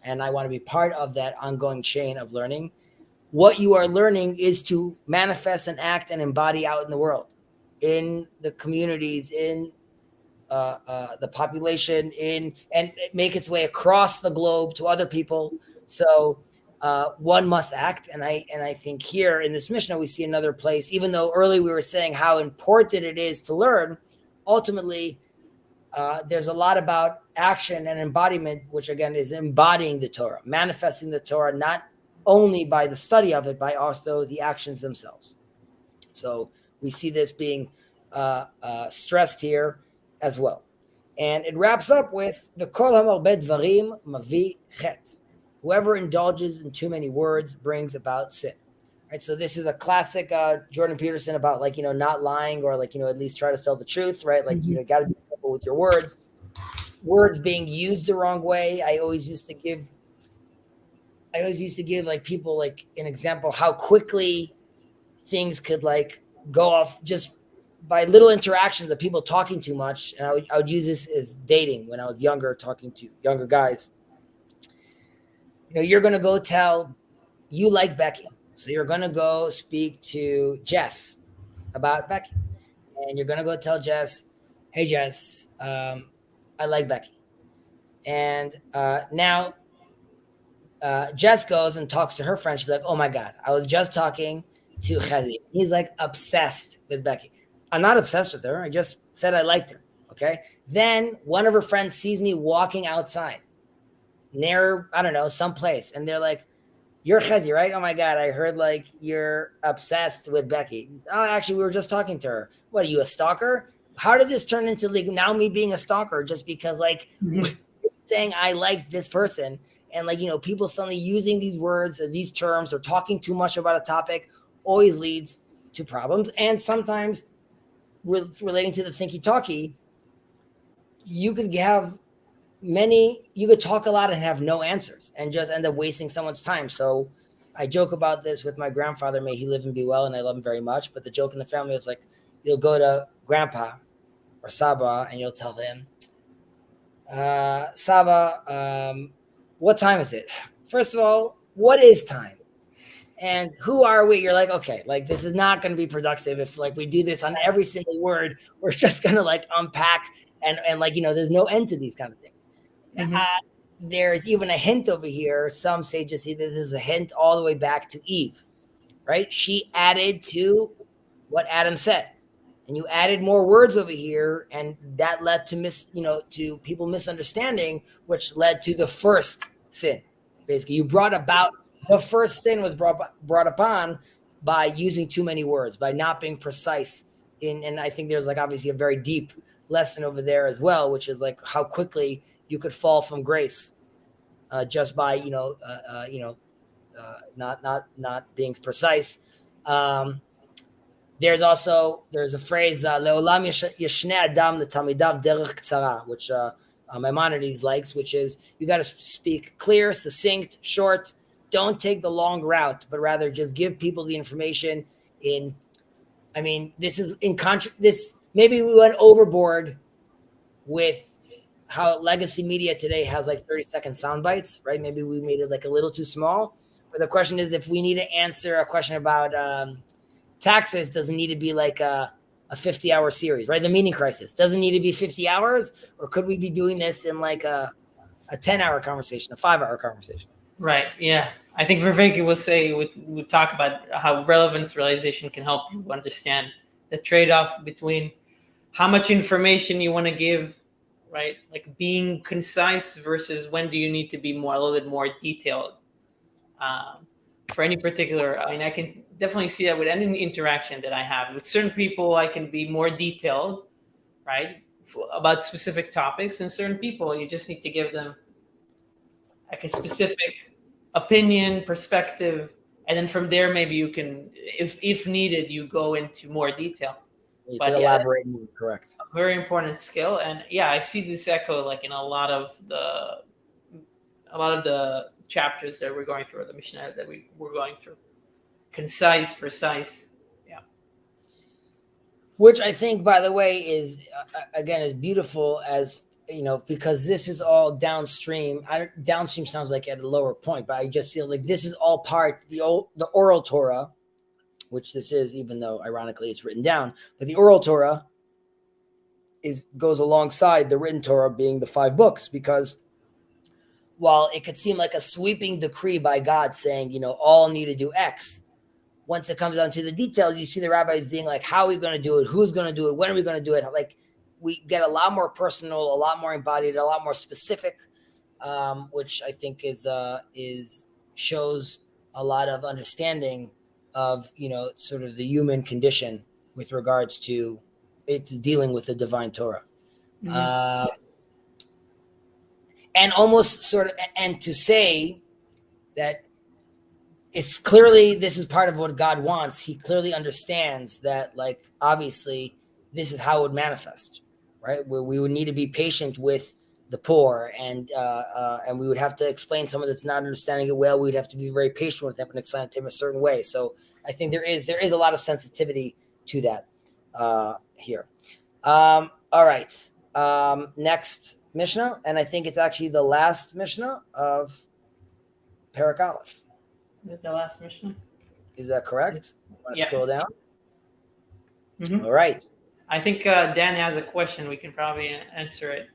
and I want to be part of that ongoing chain of learning. What you are learning is to manifest and act and embody out in the world, in the communities, in the population, and make its way across the globe to other people. So one must act, and I think here in this Mishnah we see another place. Even though earlier we were saying how important it is to learn, ultimately there's a lot about action and embodiment, which again is embodying the Torah, manifesting the Torah, not only by the study of it, by also the actions themselves. So we see this being stressed here as well. And it wraps up with the kol hamarbe dvarim mavi chet. Whoever indulges in too many words brings about sin. Right. So this is a classic Jordan Peterson about, like, not lying, or like, at least try to tell the truth, right? Like, got to be careful with your words. Words being used the wrong way. I always used to give like people like an example how quickly things could like go off just by little interactions of people talking too much. And I would use this as dating when I was younger, talking to younger guys. You're going to go tell you like Becky. So you're going to go speak to Jess about Becky. And you're going to go tell Jess, hey, Jess, I like Becky. And now Jess goes and talks to her friend. She's like, oh my God, I was just talking to Chezi. He's like obsessed with Becky. I'm not obsessed with her. I just said I liked her. Okay. Then one of her friends sees me walking outside near, I don't know, someplace. And they're like, you're Chezi, right? Oh my God, I heard like you're obsessed with Becky. Oh, actually, we were just talking to her. What, are you a stalker? How did this turn into like now me being a stalker just because like saying I like this person? And like, people suddenly using these words or these terms or talking too much about a topic always leads to problems. And sometimes relating to the thinky-talky, you could talk a lot and have no answers and just end up wasting someone's time. So I joke about this with my grandfather, may he live and be well, and I love him very much. But the joke in the family is like, you'll go to grandpa or Saba and you'll tell them, Saba, what time is it? First of all, what is time? And who are we? You're like, okay, like this is not going to be productive if like we do this on every single word. We're just going to like unpack and like, there's no end to these kind of things. There's even a hint over here. Some sages see this as a hint all the way back to Eve, right? She added to what Adam said, and you added more words over here, and that led to to people misunderstanding, which led to the first sin. Basically, you brought about the first sin was brought upon by using too many words, by not being precise and I think there's like obviously a very deep lesson over there as well, which is like how quickly you could fall from grace just by not being precise. There's a phrase le'olam yeshne adam letalmidav derech ktsara, which Maimonides likes, which is you got to speak clear, succinct, short. Don't take the long route, but rather just give people the information. This maybe we went overboard with how legacy media today has like 30-second sound bites, right? Maybe we made it like a little too small. But the question is, if we need to answer a question about taxes, doesn't need to be like a a 50-hour series, right? The meaning crisis doesn't need to be 50 hours, or could we be doing this in like a 10-hour conversation, a 5-hour conversation? Right. Yeah. I think Viveki will say would talk about how relevance realization can help you understand the trade-off between how much information you want to give, right? Like being concise versus when do you need to be a little bit more detailed. Um, for any particular, I mean, I can definitely see that with any interaction that I have with certain people. I can be more detailed, right, about specific topics, and certain people you just need to give them like a specific opinion, perspective, and then from there maybe you can, if needed, you go into more detail. You could But yeah, elaborate more, correct? a very important skill, and yeah, I see this echo like in a lot of the chapters that we're going through, or the Mishnah that we're going through. Concise, precise. Yeah. Which I think, by the way, is again as beautiful as, you know, because this is all downstream. Downstream sounds like at a lower point, but I just feel like this is all part the oral Torah, which this is, even though ironically it's written down, but the oral Torah goes alongside the written Torah, being the 5 books, because while it could seem like a sweeping decree by God saying, you know, all need to do X, once it comes down to the details, you see the rabbi being like, how are we going to do it? Who's going to do it? When are we going to do it? Like, we get a lot more personal, a lot more embodied, a lot more specific, which I think shows a lot of understanding of, you know, sort of the human condition with regards to it's dealing with the divine Torah. Mm-hmm. And almost sort of, and to say that it's clearly, this is part of what God wants. He clearly understands that, like, obviously this is how it would manifest, right? Where we would need to be patient with the poor, and we would have to explain someone that's not understanding it well. We'd have to be very patient with them and explain it to them a certain way. So I think there is a lot of sensitivity to that here. All right. Next Mishnah, and I think it's actually the last Mishnah of Pirkei Avot. Is the last Mishnah? Is that correct? Want to scroll down? Mm-hmm. All right. I think Dan has a question. We can probably answer it.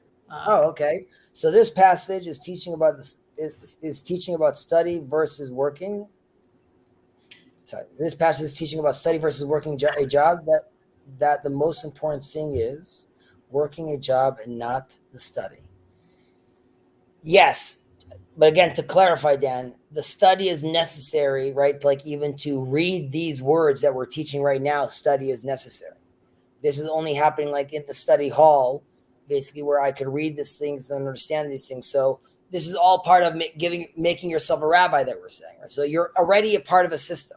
Okay. So this passage is teaching about this. Is teaching about study versus working. Sorry, this passage is teaching about study versus working a job. That the most important thing is working a job and not the study. Yes. But again, to clarify, Dan, the study is necessary, right? Like, even to read these words that we're teaching right now, study is necessary. This is only happening like in the study hall, basically, where I could read these things and understand these things. So this is all part of making yourself a rabbi that we're saying. Right? So you're already a part of a system.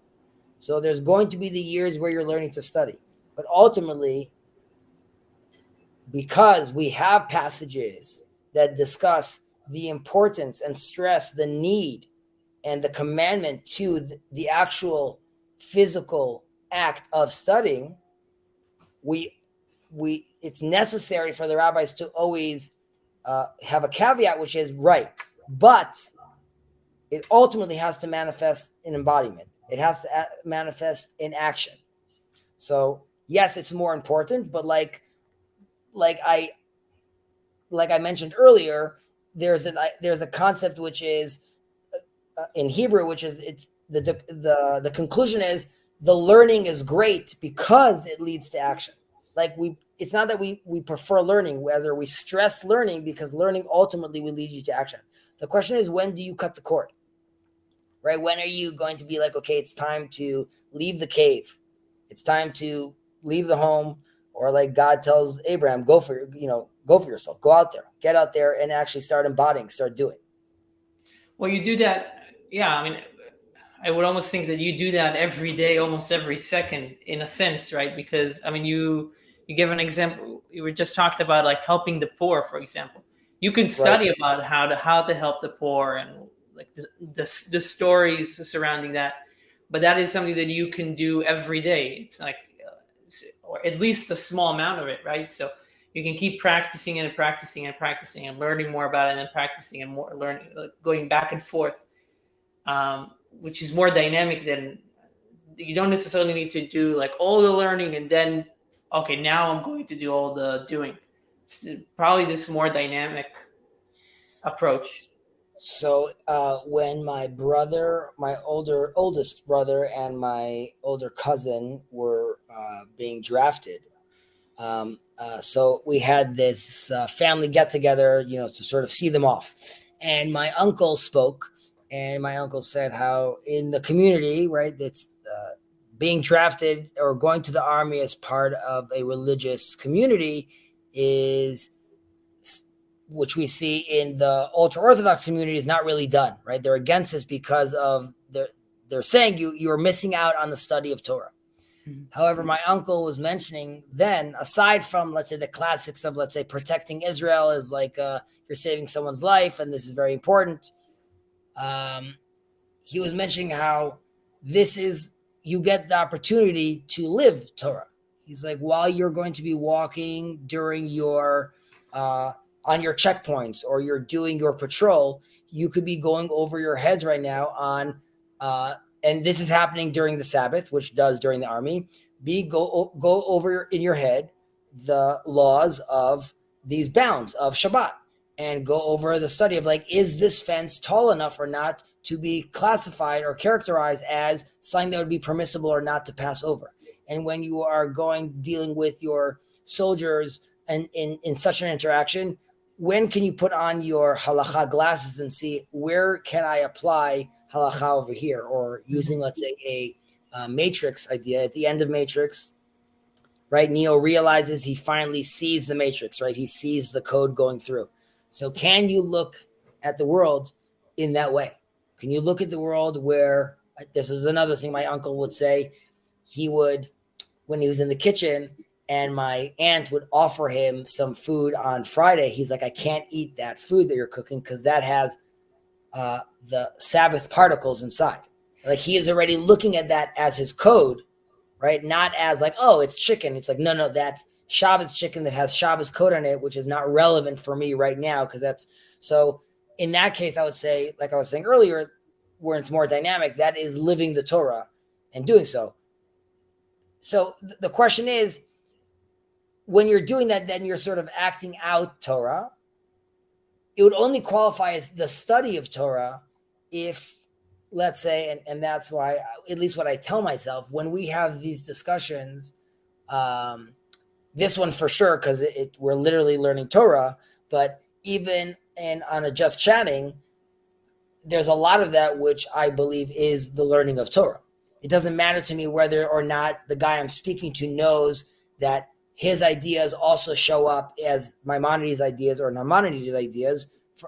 So there's going to be the years where you're learning to study. But ultimately, because we have passages that discuss the importance and stress the need and the commandment to the actual physical act of studying, it's necessary for the rabbis to always have a caveat, which is right, but it ultimately has to manifest in embodiment. It has to manifest in action. So yes, it's more important, but like I mentioned earlier, there's a concept which is in Hebrew, which is it's the conclusion is the learning is great because it leads to action. Like it's not that we prefer learning, whether we stress learning, because learning ultimately will lead you to action. The question is, when do you cut the cord? Right? When are you going to be like, okay, it's time to leave the cave. It's time to leave the home, or like God tells Abraham, go for yourself, go out there, get out there and actually start embodying, start doing. Well, you do that. Yeah. I mean, I would almost think that you do that every day, almost every second, in a sense, right? Because I mean, you give an example. You were just talked about like helping the poor, for example. You can study about how to help the poor and like the stories surrounding that, but that is something that you can do every day. It's like, or at least a small amount of it, right? So you can keep practicing and practicing and practicing and learning more about it, and then practicing and more learning, going back and forth, which is more dynamic than, you don't necessarily need to do like all the learning and then okay, now I'm going to do all the doing. It's probably this more dynamic approach. So when my brother, my oldest brother, and my older cousin were being drafted, so we had this family get together, to sort of see them off. And my uncle spoke, and my uncle said how in the community, right, that's being drafted or going to the army as part of a religious community is, which we see in the ultra-Orthodox community, is not really done, right? They're against this because of they're saying you're missing out on the study of Torah. Mm-hmm. However, my uncle was mentioning then, aside from, let's say, the classics of, let's say, protecting Israel is like you're saving someone's life, and this is very important. He was mentioning how this is, you get the opportunity to live Torah. He's like, while you're going to be walking during your on your checkpoints, or you're doing your patrol, you could be going over your heads right now on, and this is happening during the Sabbath, which does during the army, go over in your head the laws of these bounds of Shabbat, and go over the study of, like, is this fence tall enough or not to be classified or characterized as something that would be permissible or not to pass over. And when you are dealing with your soldiers and in such an interaction, when can you put on your halacha glasses and see where can I apply halacha over here? Or using, let's say, a matrix idea at the end of Matrix, right? Neo realizes he finally sees the matrix, right? He sees the code going through. So can you look at the world in that way? Can you look at the world where, this is another thing my uncle would say, he would, when he was in the kitchen and my aunt would offer him some food on Friday, he's like, I can't eat that food that you're cooking because that has the Sabbath particles inside. Like, he is already looking at that as his code, right? Not as like, oh, it's chicken. It's like, no, that's Shabbos chicken that has Shabbos code on it, which is not relevant for me right now. Because that's, so in that case, I would say, like I was saying earlier, where it's more dynamic, that is living the Torah and doing so. So the question is, when you're doing that, then you're sort of acting out Torah. It would only qualify as the study of Torah if, let's say, and that's why, at least what I tell myself, when we have these discussions, this one for sure, because we're literally learning Torah, but even on a just chatting, there's a lot of that which I believe is the learning of Torah. It doesn't matter to me whether or not the guy I'm speaking to knows that his ideas also show up as Maimonides' ideas or Maimonides' ideas.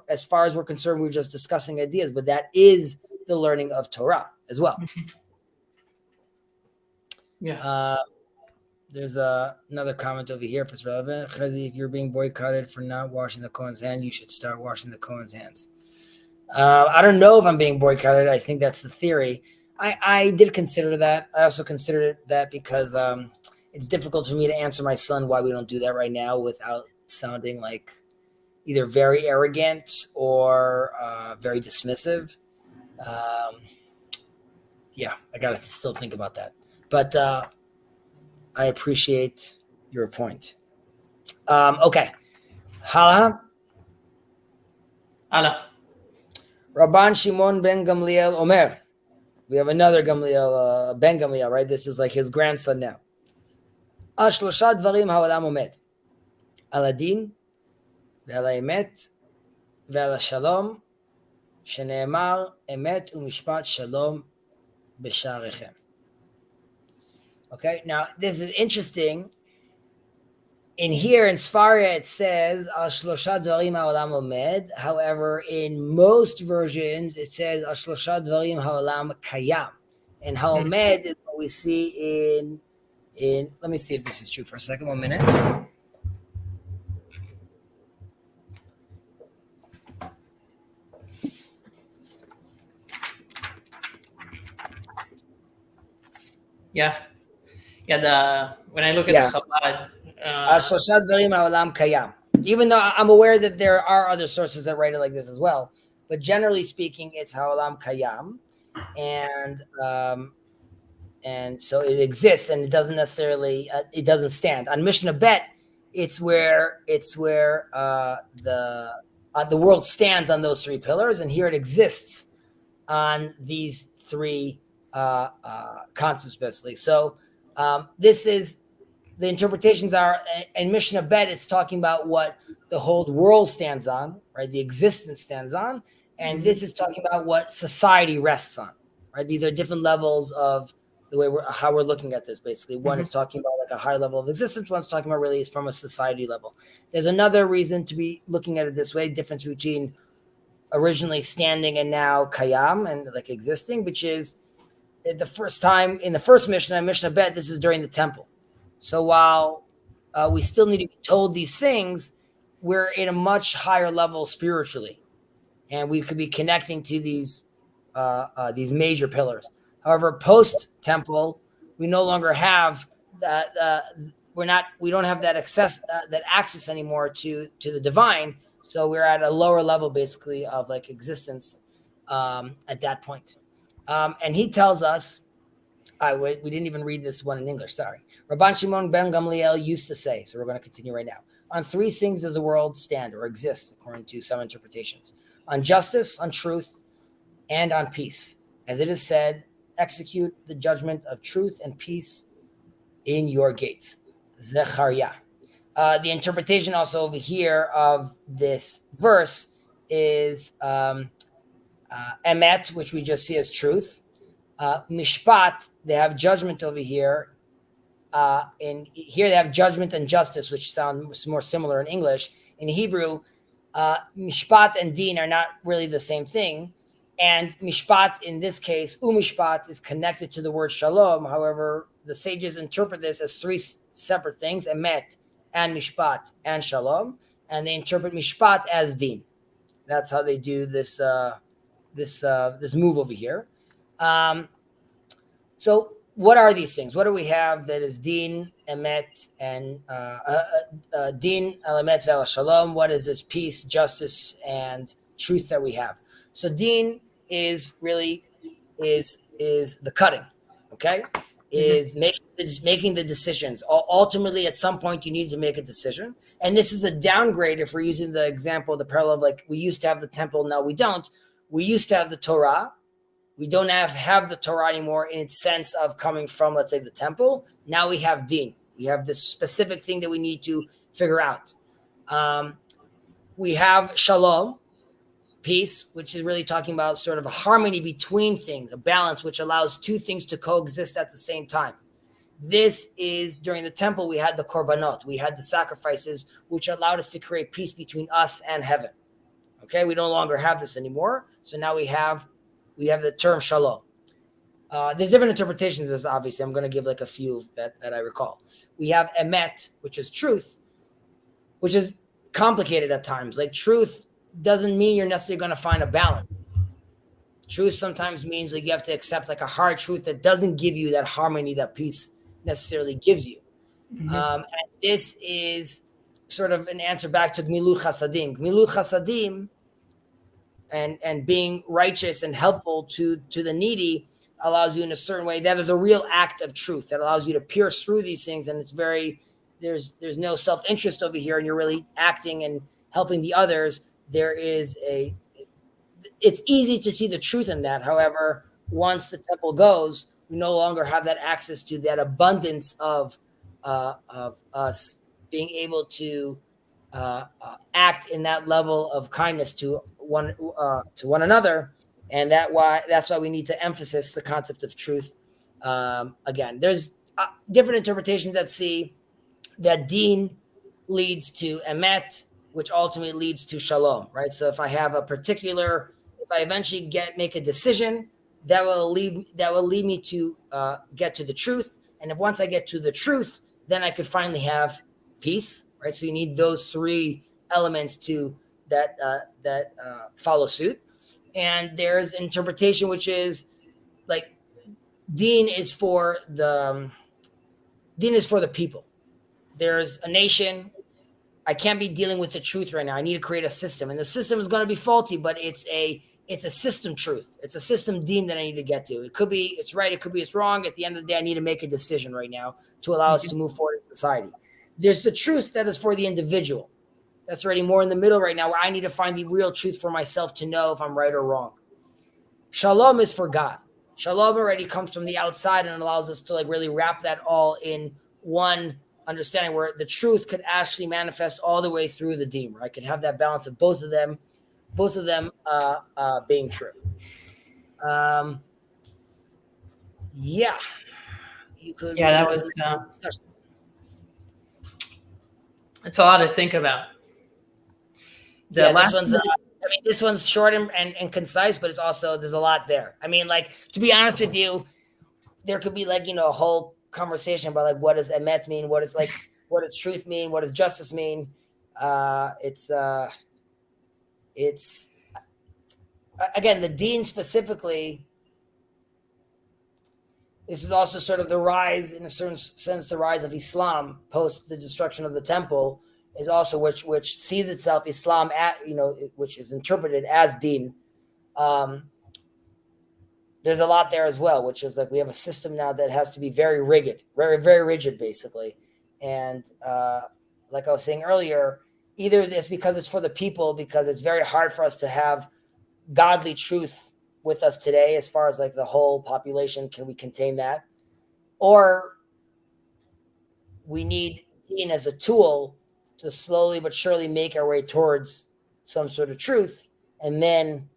As far as we're concerned, we're just discussing ideas, but that is the learning of Torah as well. Yeah. There's another comment over here if it's relevant. Chezi, if you're being boycotted for not washing the Kohen's hand, you should start washing the Kohen's hands. I don't know if I'm being boycotted. I think that's the theory. I did consider that. I also considered that because it's difficult for me to answer my son why we don't do that right now without sounding like either very arrogant or very dismissive. Yeah, I got to still think about that. But I appreciate your point. Okay. Hala. Rabban Shimon ben Gamliel Omer. We have another Gamliel, Ben Gamliel, right? This is like his grandson now. Al shlosha dvarim ha'olam omed. Al adin, ve'al ha'emet, ve'al ha'shalom, shene'emar emet u'mishpat shalom b'sha'arechem. Okay, now this is interesting. In here in Sfaria it says Al shlosha dvarim ha'olam omed. However, in most versions it says Al shlosha dvarim ha'olam kayam. And ha'omed is what we see in. Let me see if this is true for a second. 1 minute. Yeah. When I look at the Chabad, even though I'm aware that there are other sources that write it like this as well, but generally speaking, it's Ha'olam Kayam. And and so it exists, and it doesn't necessarily it doesn't stand. On Mishnah Bet, it's where the world stands on those three pillars, and here it exists on these three concepts, basically. So this is the interpretations are in Mishnah Bet. It's talking about what the whole world stands on, right? The existence stands on, and this is talking about what society rests on, right? These are different levels of the way how we're looking at this. Basically, one is talking about like a high level of existence. One's talking about really is from a society level. There's another reason to be looking at it this way: difference between originally standing and now kayam and like existing, which is the first time in the first Mishnah Bet. This is during the temple. So while we still need to be told these things, we're in a much higher level spiritually, and we could be connecting to these major pillars. However, post temple, we no longer have that. We don't have that access anymore to the divine. So we're at a lower level, basically, of like existence at that point. And he tells us, we didn't even read this one in English. Sorry. Rabban Shimon ben Gamliel used to say, so we're going to continue right now. On three things does the world stand or exist, according to some interpretations: on justice, on truth, and on peace. As it is said, execute the judgment of truth and peace in your gates. Zechariah. The interpretation also over here of this verse is emet, which we just see as truth. Mishpat, they have judgment over here. In here they have judgment and justice, which sound more similar in English. In Hebrew, mishpat and din are not really the same thing. And mishpat in this case, umishpat, is connected to the word shalom. However, the sages interpret this as three separate things: emet and mishpat and shalom. And they interpret mishpat as din. That's how they do this this move over here. So what are these things? What do we have that is din, emet, and din, emet, vel shalom? What is this peace, justice, and truth that we have? So din is really is the cutting, okay? Is making the decisions. Ultimately, at some point, you need to make a decision. And this is a downgrade if we're using the example, the parallel of like we used to have the temple, now we don't. We used to have the Torah. We don't have the Torah anymore in its sense of coming from, let's say, the temple. Now we have din. We have this specific thing that we need to figure out. We have shalom, peace, which is really talking about sort of a harmony between things, a balance which allows two things to coexist at the same time. This is during the temple, we had the korbanot, we had the sacrifices, which allowed us to create peace between us and heaven. Okay, we no longer have this anymore. So now we have the term shalom. There's different interpretations of this, obviously. I'm going to give like a few that I recall. We have emet, which is truth, which is complicated at times. Like truth doesn't mean you're necessarily going to find a balance. Truth sometimes means like you have to accept like a hard truth that doesn't give you that harmony that peace necessarily gives you. And this is sort of an answer back to Gmilut Chasadim. Gmilut Chasadim and being righteous and helpful to the needy allows you in a certain way. That is a real act of truth that allows you to pierce through these things. And it's there's no self-interest over here, and you're really acting and helping the others. It's easy to see the truth in that. However, once the temple goes, we no longer have that access to that abundance of us being able to act in that level of kindness to one another, and that's why we need to emphasize the concept of truth. Again, there's different interpretations that see that din leads to emet, which ultimately leads to shalom, right? So if I eventually make a decision, that will lead me to get to the truth, and if once I get to the truth, then I could finally have peace, right? So you need those three elements to that follow suit. And there's interpretation which is like din is for the people. There's a nation. I can't be dealing with the truth right now. I need to create a system, and the system is going to be faulty, but it's it's a system truth. It's a system deen that I need to get to. It could be it's right. It could be it's wrong. At the end of the day, I need to make a decision right now to allow us to move forward in society. There's the truth that is for the individual. That's already more in the middle right now, where I need to find the real truth for myself to know if I'm right or wrong. Shalom is for God. Shalom already comes from the outside and allows us to like really wrap that all in one understanding, where the truth could actually manifest all the way through the deen, where I could have that balance of both of them being true. Yeah, you could. Yeah, that was. Discussion. It's a lot to think about. This one's short and concise, but it's also there's a lot there. I mean, like, to be honest with you, there could be like, a whole conversation about like what does emet mean, what does truth mean, what does justice mean. It's again, the deen specifically. This is also sort of the rise, in a certain sense, the rise of Islam post the destruction of the temple is also which sees itself Islam which is interpreted as deen. There's a lot there as well, which is like we have a system now that has to be very rigid, very, very rigid, basically. And like I was saying earlier, either it's because it's for the people, because it's very hard for us to have godly truth with us today, as far as like the whole population, can we contain that? Or we need deen as a tool to slowly but surely make our way towards some sort of truth, and then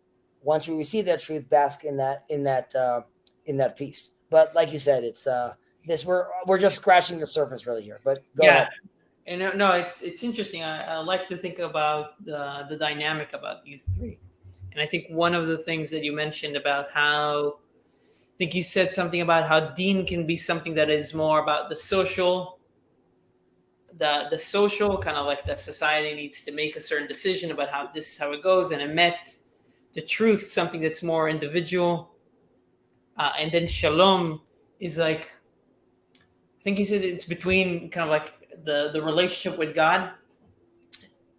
once we receive that truth, bask in that peace. But like you said, it's we're just scratching the surface really here. But go ahead. And no, it's interesting. I like to think about the dynamic about these three. And I think one of the things that you mentioned about how, I think you said something about how deen can be something that is more about the social, the social kind of like that society needs to make a certain decision about how this is how it goes, and emet, the truth, something that's more individual, and then shalom is like, I think you said it's between kind of like the relationship with God.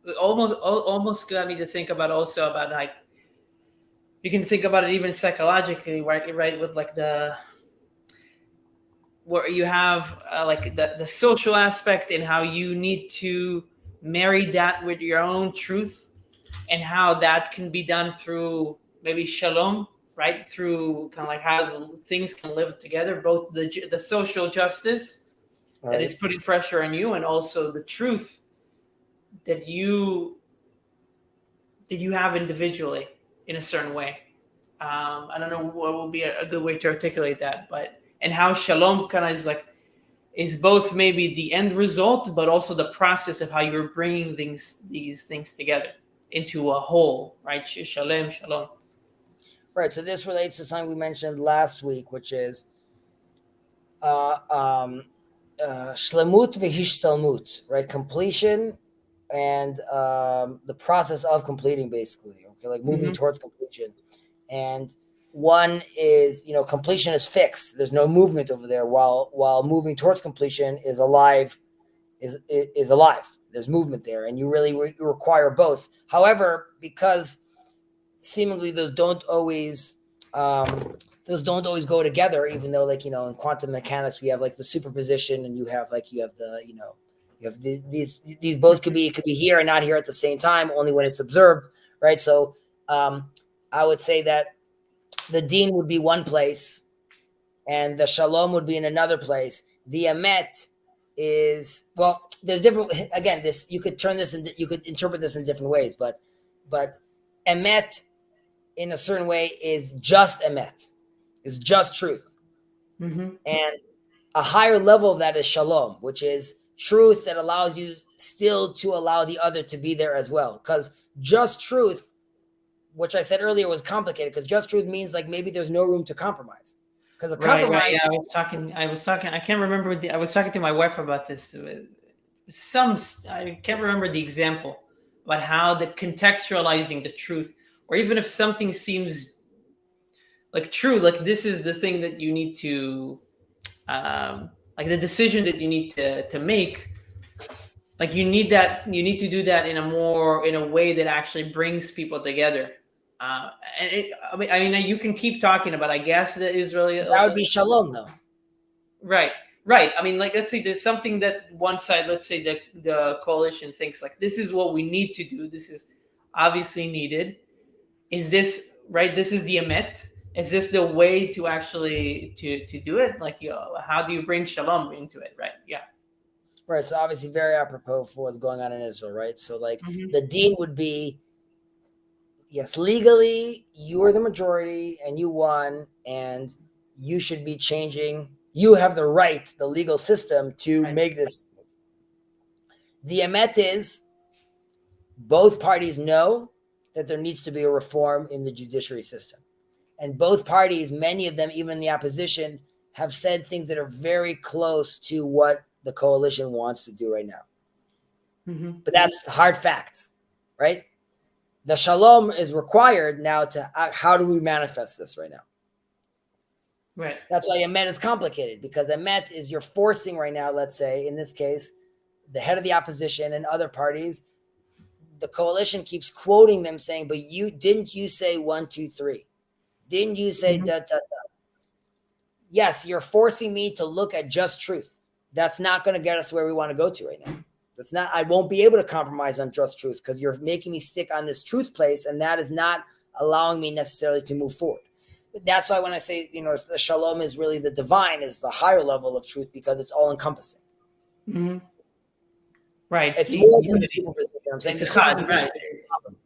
It almost got me to think about also about like, you can think about it even psychologically, right? With like where you have like the social aspect, and how you need to marry that with your own truth, and how that can be done through maybe shalom, right? Through kind of like how things can live together, both the social justice that is putting pressure on you, and also the truth that you have individually in a certain way. I don't know what will be a good way to articulate that, and how shalom kind of is both maybe the end result, but also the process of how you're bringing these things together into a whole, right? Shalom. Right. So this relates to something we mentioned last week, which is shlemut v'hishtalmut, right? Completion and the process of completing, basically. Okay, like moving towards completion. And one is, completion is fixed. There's no movement over there, while moving towards completion is alive. Is alive. There's movement there, and you really require both. However, because seemingly those don't always go together, even though, like, in quantum mechanics we have like the superposition, and you have these both could be here and not here at the same time, only when it's observed, right? So I would say that the deen would be one place, and the shalom would be in another place. The emet is, well, there's different. Again, you could interpret this in different ways, but emet in a certain way is just emet, is just truth, and a higher level of that is shalom, which is truth that allows you still to allow the other to be there as well. Because just truth, which I said earlier, was complicated, because just truth means like maybe there's no room to compromise. Because compromise. Right. Yeah, I was talking. I can't remember. I was talking to my wife about this. I can't remember the example, but how the contextualizing the truth, or even if something seems like true, like this is the thing that you need to, like the decision that you need to make. Like you need to do that in a way that actually brings people together. I mean, you can keep talking about. I guess the Israeli. That would be shalom, though. Right. Right. I mean, like, let's say there's something that one side, let's say the coalition thinks like this is what we need to do. This is obviously needed. Is this right? This is the emet. Is this the way to actually to do it? Like, how do you bring shalom into it? Right. Yeah. Right. So obviously very apropos for what's going on in Israel, right? So like Mhm. the dean would be, yes, legally you are the majority and you won, and you should be changing. You have the right, the legal system, to Right. make this. The emet is both parties know that there needs to be a reform in the judiciary system. And both parties, many of them, even the opposition, have said things that are very close to what the coalition wants to do right now. Mm-hmm. But that's hard facts, right? The shalom is required now to how do we manifest this right now? Right. That's why emet is complicated, because emet is you're forcing right now, let's say, in this case, the head of the opposition and other parties, the coalition keeps quoting them saying, but you say 1, 2, 3? Didn't you say Mhm. da, da, da? Yes, you're forcing me to look at just truth. That's not going to get us where we want to go to right now. That's not, I won't be able to compromise on just truth because you're making me stick on this truth place, and that is not allowing me necessarily to move forward. But that's why when I say, the shalom is really the divine, is the higher level of truth, because it's all encompassing. Mm-hmm. Right. It's more than the unity. superposition. I'm saying It's the a chad, superposition right. is the problem.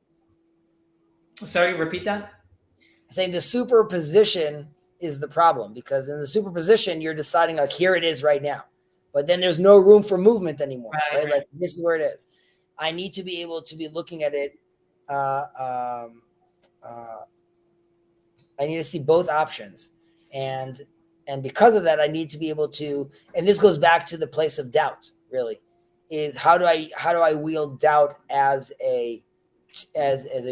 Sorry, repeat that. I'm saying the superposition is the problem, because in the superposition, you're deciding like, here it is right now. But then there's no room for movement anymore, right? Like, this is where it is. I need to be able to be looking at it. I need to see both options. And because of that, I need to be able to, and this goes back to the place of doubt, really, is how do I wield doubt as a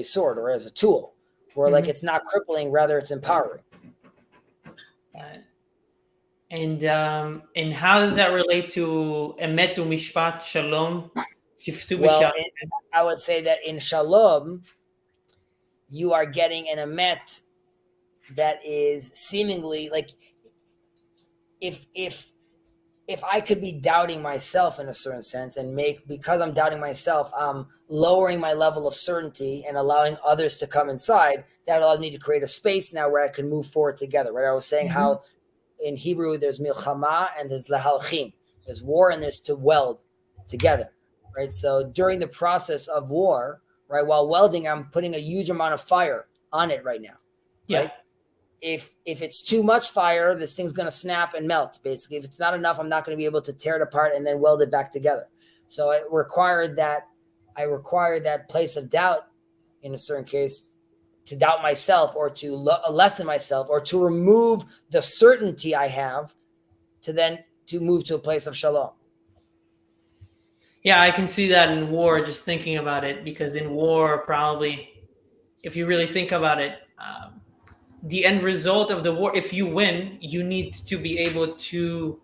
sword or as a tool, where like it's not crippling, rather it's empowering. And how does that relate to emet u'mishpat shalom shiftu Well, b'shalom? I would say that in shalom, you are getting an emet that is seemingly like, if I could be doubting myself in a certain sense, and because I'm doubting myself, I'm lowering my level of certainty and allowing others to come inside. That allows me to create a space now where I can move forward together. Right? I was saying how in Hebrew there's milchama and there's lahalchim. There's war and there's to weld together. Right? So during the process of war, right, while welding, I'm putting a huge amount of fire on it right now. Right? If it's too much fire, this thing's going to snap and melt, basically. If it's not enough, I'm not going to be able to tear it apart and then weld it back together. So I required that place of doubt in a certain case, to doubt myself, or to lessen myself, or to remove the certainty I have, to move to a place of shalom. Yeah, I can see that in war, just thinking about it, because in war, probably, if you really think about it, the end result of the war, if you win, you need to be able to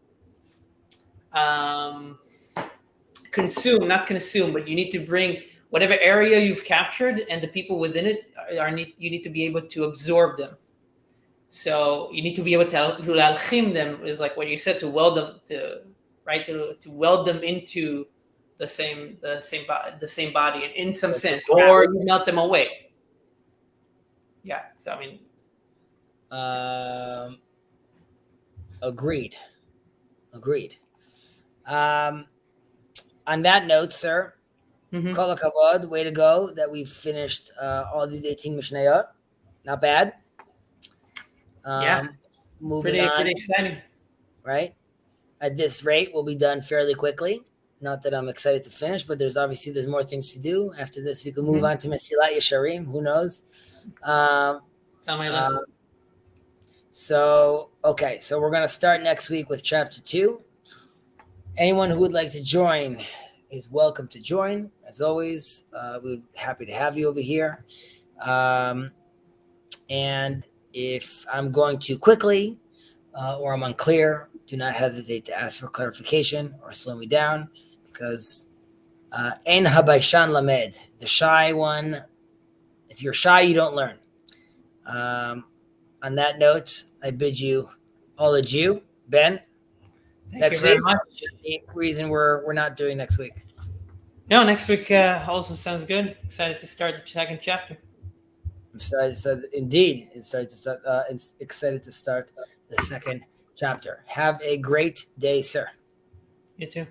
not consume, but you need to bring whatever area you've captured and the people within it you need to be able to absorb them. So you need to be able to alchim them, is like what you said, to weld them, to weld them into the same body in some sense, or you melt them away. Yeah. So I mean, agreed. On that note, sir, Kol hakavod, way to go that we've finished all these 18 Mishnayot. Not bad. Moving on. Pretty exciting. Right? At this rate, we'll be done fairly quickly. Not that I'm excited to finish, but there's more things to do. After this, we can move on to Mesilat Yesharim. Who knows? It's on my list. So we're going to start next week with chapter 2. Anyone who would like to join is welcome to join. As always, we're happy to have you over here. And if I'm going too quickly or I'm unclear, do not hesitate to ask for clarification or slow me down, because en habayshan lamed, the shy one, if you're shy, you don't learn. On that note, I bid you all adieu, Ben. Thank Next you very week. much. The reason we're not doing next week. No, next week also sounds good. Excited to start the second chapter. Indeed, excited to start the second chapter. Have a great day, sir. You too.